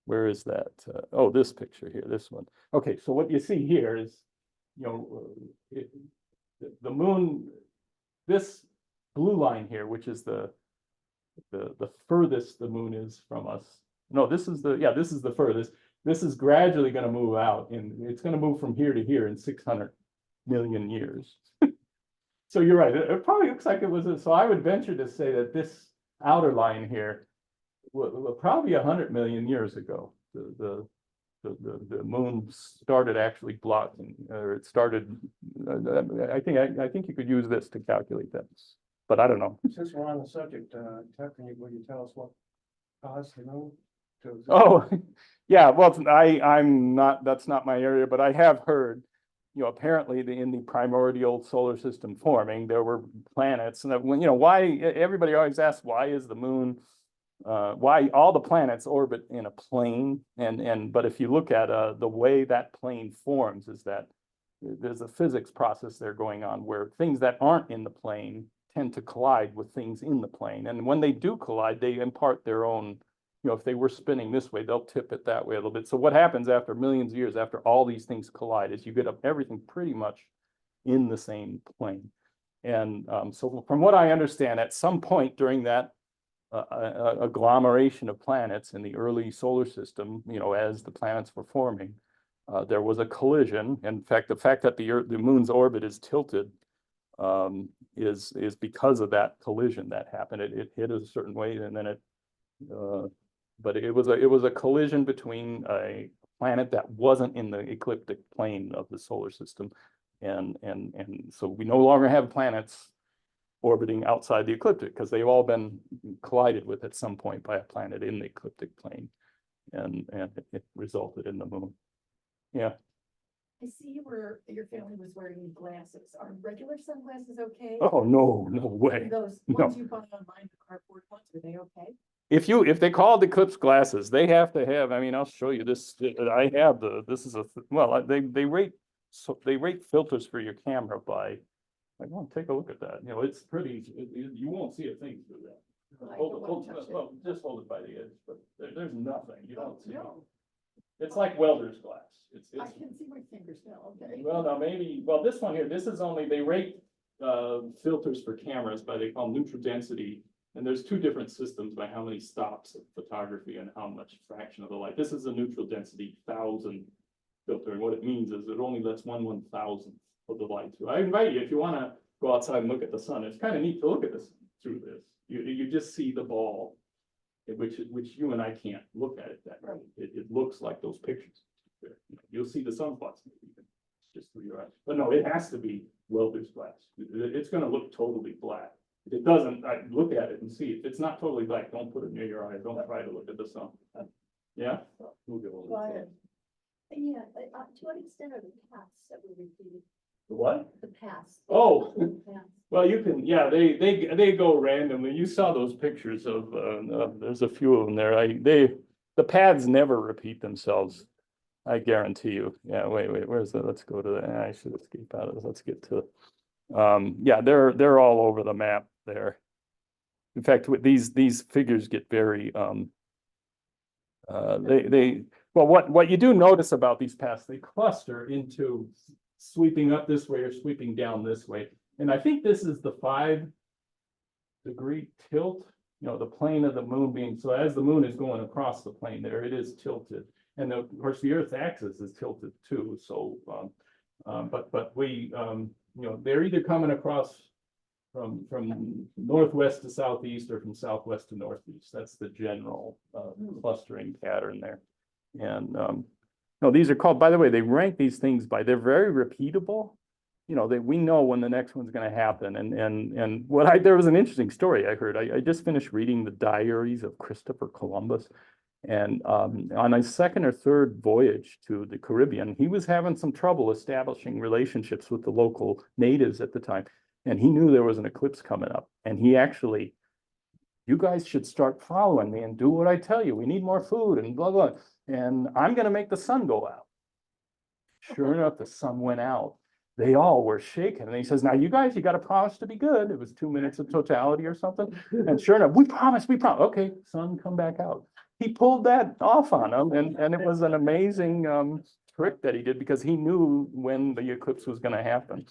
Where is that? Oh, this picture here, this one. Okay, so what you see here is, you know, the moon, this blue line here, which is the furthest the moon is from us. No, this is the furthest. This is gradually going to move out, and it's going to move from here to here in 600 million years. So you're right. It probably looks like it was. So I would venture to say that this outer line here, probably 100 million years ago, the moon started actually blocking, or it started. I think you could use this to calculate that, but I don't know. Since we're on the subject, Tuck, will you tell us what caused the moon to? Oh, yeah. Well, I'm not. That's not my area, but I have heard. You know, apparently in the primordial solar system forming, there were planets, and that when, you know, why everybody always asks, why is the moon? Why all the planets orbit in a plane, but if you look at the way that plane forms, is that there's a physics process there going on where things that aren't in the plane tend to collide with things in the plane, and when they do collide, they impart their own. You know, if they were spinning this way, they'll tip it that way a little bit. So what happens after millions of years, after all these things collide, is you get everything pretty much in the same plane, and so from what I understand, at some point during that agglomeration of planets in the early solar system, you know, as the planets were forming, there was a collision. In fact, the fact that the moon's orbit is tilted is because of that collision that happened. It hit a certain way, and then but it was a collision between a planet that wasn't in the ecliptic plane of the solar system, and so we no longer have planets orbiting outside the ecliptic, because they've all been collided with at some point by a planet in the ecliptic plane, and it resulted in the moon. Yeah. I see your family was wearing glasses. Are regular sunglasses okay? Oh, no way. Those No. ones you bought online, the cardboard ones, are they okay? If they called eclipse glasses, they have to have, I mean, I'll show you this. I have this is they rate filters for your camera by, like, well, take a look at that. You know, it's pretty, you won't see a thing through that. I don't want to touch it. Well, just hold it by the edge, but there's nothing. You don't see. No, It's like welder's glass. I can see my fingers now, okay? Well, no, maybe, this one here, this is only, they rate filters for cameras by, they call neutral density. And there's two different systems by how many stops of photography and how much fraction of the light. This is a neutral density 1000 filter. And what it means is it only lets 1/1000th of the light through. I invite you, if you want to go outside and look at the sun, it's kind of neat to look at this through this. You just see the ball, which you and I can't look at it that way. It looks like those pictures. You'll see the sunspots just through your eyes. But no, it has to be welder's glass. It's going to look totally black. If it doesn't, I look at it and see. If it's not totally black, don't put it near your eye. Don't try to look at the sun. Yeah? We'll get over Quiet. it. Yeah, to what extent are the paths that were repeated, The what? the paths? Oh. Paths. Well, you can, yeah, they go randomly. You saw those pictures of, there's a few of them there. The paths never repeat themselves. I guarantee you. Yeah, wait, where's that? Let's go to that. I should escape out of this. Let's get to, yeah, they're all over the map there. In fact, with these figures get very, well, what you do notice about these paths, they cluster into sweeping up this way or sweeping down this way. And I think this is the 5-degree tilt, the plane of the moon being, so as the moon is going across the plane there, it is tilted. And of course, the Earth's axis is tilted too. So, but we, they're either coming across from northwest to southeast or from southwest to northeast. That's the general clustering pattern there. And no, these are called, by the way, they rank these things by, they're very repeatable. We know when the next one's going to happen. And there was an interesting story I heard. I just finished reading the diaries of Christopher Columbus. And on his second or third voyage to the Caribbean, he was having some trouble establishing relationships with the local natives at the time. And he knew there was an eclipse coming up. And he actually, you guys should start following me and do what I tell you. We need more food and blah, blah. And I'm going to make the sun go out. Sure enough, the sun went out. They all were shaken. And he says, now you guys, you got to promise to be good. It was 2 minutes of totality or something. And sure enough, we promise. Okay, sun, come back out. He pulled that off on them. And it was an amazing trick that he did because he knew when the eclipse was going to happen.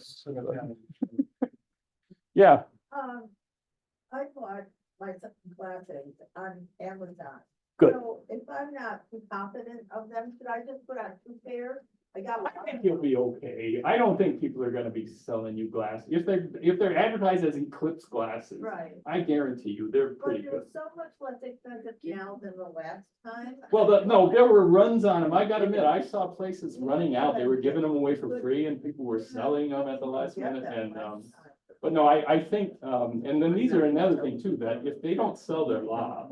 Yeah. I bought my glasses on Amazon. Good. So if I'm not too confident of them, should I just put on 2 pairs? I got one. I think you'll be okay. I don't think people are gonna be selling you glasses. If they're advertised as eclipse glasses, Right. I guarantee you, they're But pretty they're good. so much less expensive now than the last time. Well, no, there were runs on them. I gotta admit, I saw places running out. They were giving them away for free and people were selling them at the last minute and, but no, I think, and then these are another thing too, that if they don't sell their lot,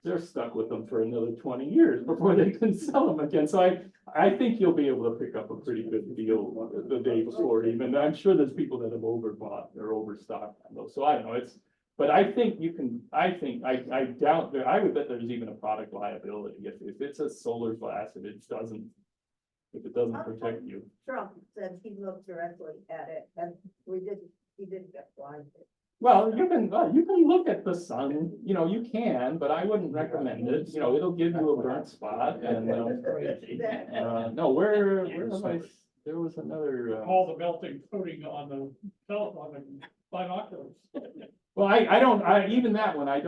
they're stuck with them for another 20 years before they can sell them again. So I think you'll be able to pick up a pretty good deal the day before even. I'm sure there's people that have overbought or overstocked on those. So I don't know, but I think you can, I doubt there, I would bet there's even a product liability. If it's a solar glass, if it doesn't protect you. Trump said he looked directly at it and he didn't get blinded. Well, you can look at the sun, you can, but I wouldn't recommend it, it'll give you a burnt spot and, no, where am I? There was another, All the melting coating on the telephone and binoculars. well, even that one, I've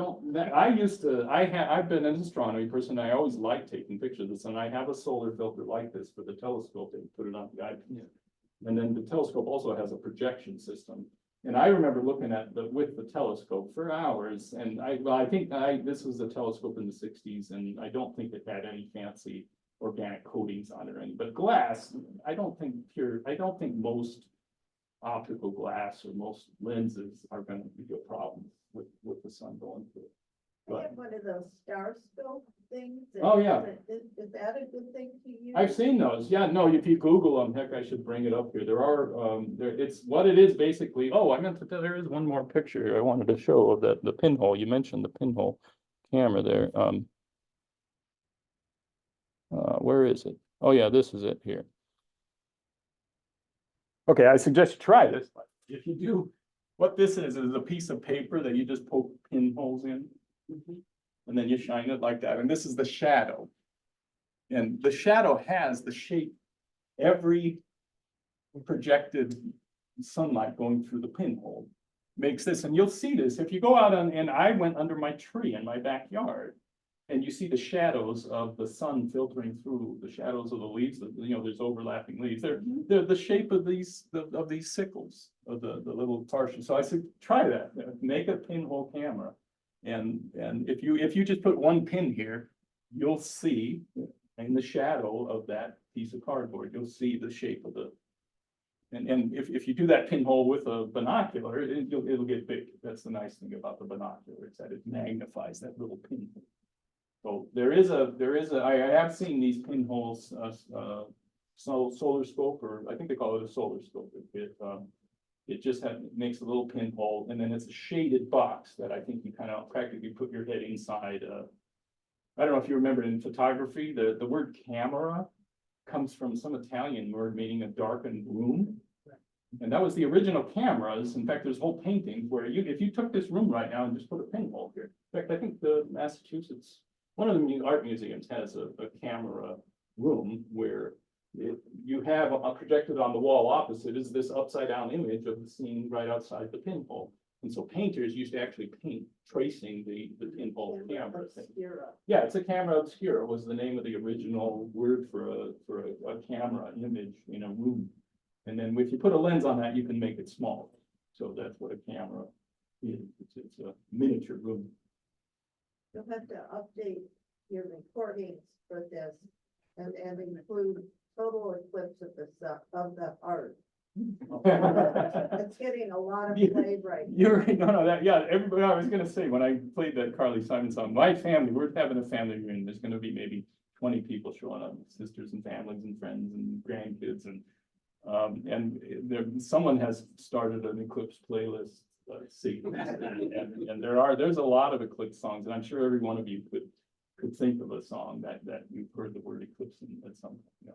been an astronomy person, I always like taking pictures of this, and I have a solar filter like this for the telescope and put it on the eye. And then the telescope also has a projection system. And I remember looking at with the telescope for hours, and this was a telescope in the 60s, and I don't think it had any fancy organic coatings on it or anything, but glass, I don't think most optical glass or most lenses are gonna be a problem with the sun going through it. I have one of those star scope things. Oh, yeah. Is that a good thing to use? I've seen those. Yeah, no, if you Google them, heck, I should bring it up here. There are, it's what it is basically. Oh, I meant to tell, there is one more picture I wanted to show of the pinhole. You mentioned the pinhole camera there. Where is it? Oh yeah, this is it here. Okay, I suggest you try this. If you do, what this is a piece of paper that you just poke pinholes in. And then you shine it like that. And this is the shadow. And the shadow has the shape, every projected sunlight going through the pinhole makes this. And you'll see this if you go out and I went under my tree in my backyard. And you see the shadows of the sun filtering through the shadows of the leaves. There's overlapping leaves. They're the shape of these sickles of the little partials. So I said, try that. Make a pinhole camera. And if you just put one pin here, you'll see in the shadow of that piece of cardboard, you'll see the shape of And if you do that pinhole with a binocular, it'll get big. That's the nice thing about the binocular, is that it magnifies that little pinhole. So I have seen these pinholes, solar scope, or I think they call it a solar scope. It just makes a little pinhole, and then it's a shaded box that I think you kind of practically put your head inside. I don't know if you remember in photography, the word camera comes from some Italian word meaning a darkened room. And that was the original cameras. In fact, there's whole paintings where if you took this room right now and just put a pinhole here. In fact, I think the Massachusetts, one of the art museums has a camera room where you have projected on the wall opposite is this upside down image of the scene right outside the pinhole. And so painters used to actually paint tracing the pinhole camera thing. Yeah, it's a camera obscura was the name of the original word for a camera image in a room. And then if you put a lens on that, you can make it small. So that's what a camera is. It's a miniature room. You'll have to update your recordings for this and include total eclipse of the art. It's getting a lot of play right now. Everybody, I was gonna say, when I played that Carly Simon song, my family, we're having a family reunion, there's gonna be maybe 20 people showing up, sisters and families and friends and grandkids, and someone has started an eclipse playlist sequence, and there's a lot of eclipse songs, and I'm sure every one of you could think of a song that you've heard the word eclipse in at some point. Yeah.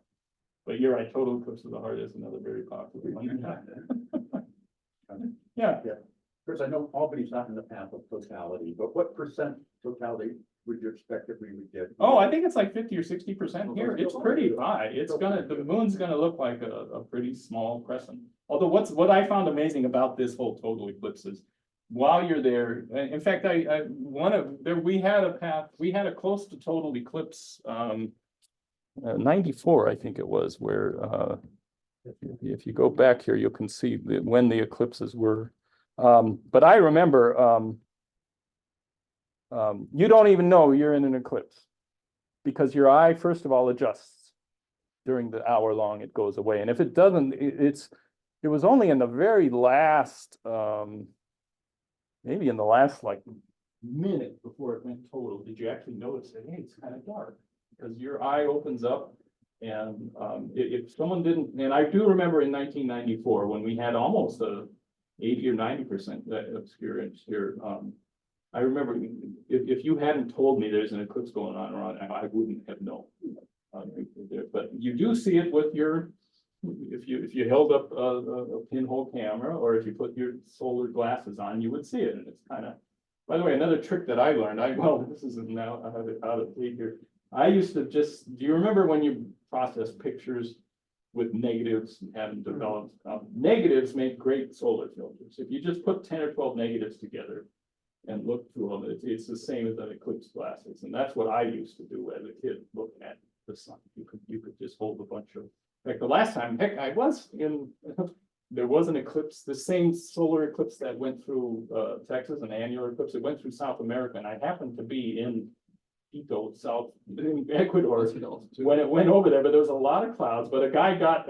But you're right, total eclipse of the heart is another very popular one. Yeah. Chris, I know Albany's not in the path of totality, but what percent totality would you expect that we would get? Oh, I think it's like 50 or 60% here. It's pretty high. The moon's gonna look like a pretty small crescent. Although what I found amazing about this whole total eclipse is while you're there, in fact, we had a close to total eclipse, 94, I think it was, where if you go back here, you can see when the eclipses were. But I remember you don't even know you're in an eclipse because your eye, first of all, adjusts during the hour long it goes away. And if it doesn't, it was only in the very last, maybe in the last like minute before it went total, did you actually notice that, hey, it's kind of dark? Because your eye opens up, and if someone didn't, and I do remember in 1994 when we had almost a 80 or 90% obscurance here. I remember if you hadn't told me there's an eclipse going on around, I wouldn't have known. But you do see it with your, if you held up a pinhole camera, or if you put your solar glasses on, you would see it, and it's kind of. By the way, another trick that I learned, this is now out of date here. I used to do you remember when you process pictures with negatives and haven't developed, negatives make great solar filters. If you just put 10 or 12 negatives together and look through them, it's the same as an eclipse glasses. And that's what I used to do as a kid, looking at the sun. You could just hold a bunch of, in fact, the last time, heck, I was in, there was an eclipse, the same solar eclipse that went through Texas, an annular eclipse, it went through South America, and I happened to be in Quito, South in Ecuador, when it went over there, but there was a lot of clouds, but a guy got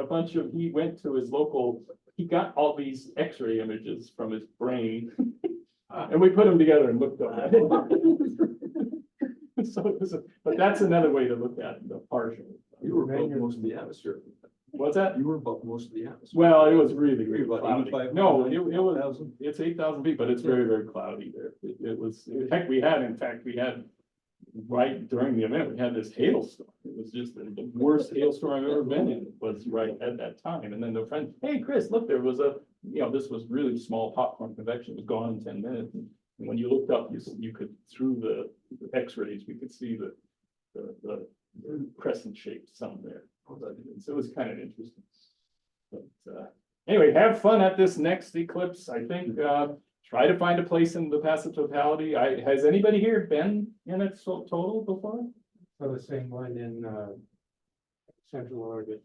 he went to his local, he got all these x-ray images from his brain, and we put them together and looked at it. So it was but that's another way to look at the partial. You were above most of the atmosphere. What's that? You were above most of the atmosphere. Well, it was really, really About cloudy. 85, No, it was, 8,000? it's 8,000 feet, but it's very, very cloudy there. It was, heck, we had right during the event, we had this hailstorm. It was just the worst hailstorm I've ever been in, was right at that time. And then the friend, hey, Chris, look, there was this was really small popcorn convection. It was gone in 10 minutes. And when you looked up, you could, through the x-rays, we could see the crescent shaped sun there. So it was kind of interesting. But anyway, have fun at this next eclipse. I think try to find a place in the path of totality. Has anybody here been in a total before? So the same one in Central Oregon.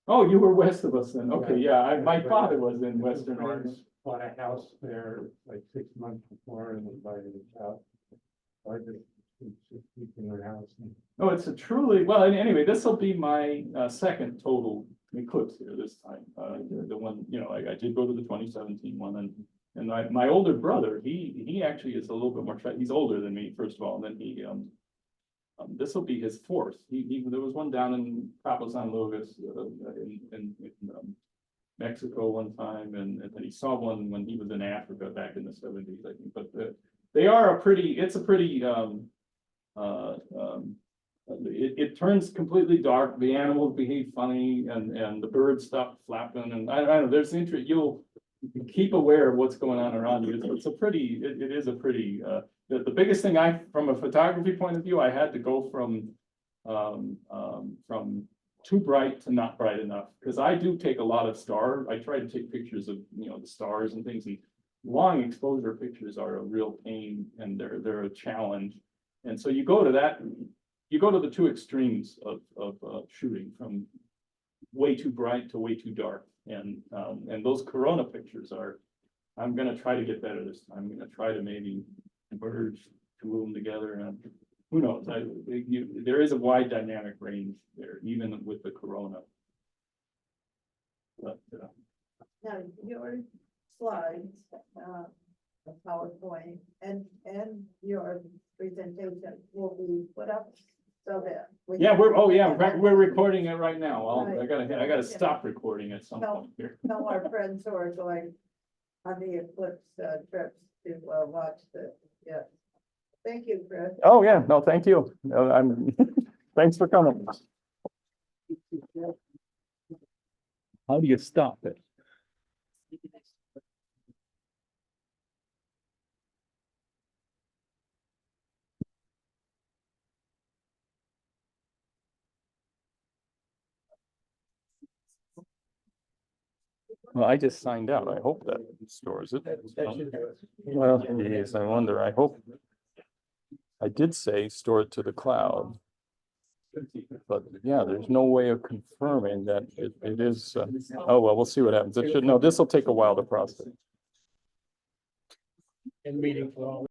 Oh, you were west of us then. Okay, yeah, my father was in Western Oregon. Bought a house there like 6 months before and invited us out. So I just sleep in their house. Oh, it's a truly, well, anyway, this will be my second total eclipse here this time. The one, you know, I did go to the 2017 one, and my older brother, he actually is a little bit more, he's older than me, first of all, and then he, this will be his fourth. There was one down in Cabo San Lucas, in Mexico one time, and then he saw one when he was in Africa back in the 70s, I think. But they are it's a pretty, it turns completely dark. The animals behave funny, and the birds stop flapping, and I don't know, there's interest, you keep aware of what's going on around you. It's a pretty, it is a pretty, the biggest thing from a photography point of view, I had to go from too bright to not bright enough, because I do take a lot of I try to take pictures of, you know, the stars and things, and long exposure pictures are a real pain, and they're a challenge. And so you go to the two extremes of shooting, from way too bright to way too dark. And those Corona pictures I'm gonna try to get better this time. I'm gonna try to maybe merge two of them together, and who knows? There is a wide dynamic range there, even with the Corona. But Now, your slides, the PowerPoint and your presentation will be put up so that. yeah, we're recording it right now. I Right. gotta stop recording at some No. point here. Tell our friends who are going on the eclipse trips to watch yeah. Thank you, Chris. Oh, yeah, no, thank you. I'm, thanks for coming. How do you stop it? Well, I just signed out. I hope that stores it. Well, yes, I wonder. I hope. I did say store it to the cloud. But yeah, there's no way of confirming that it is, oh, well, we'll see what happens. It should, no, this will take a while to process. And meeting for all.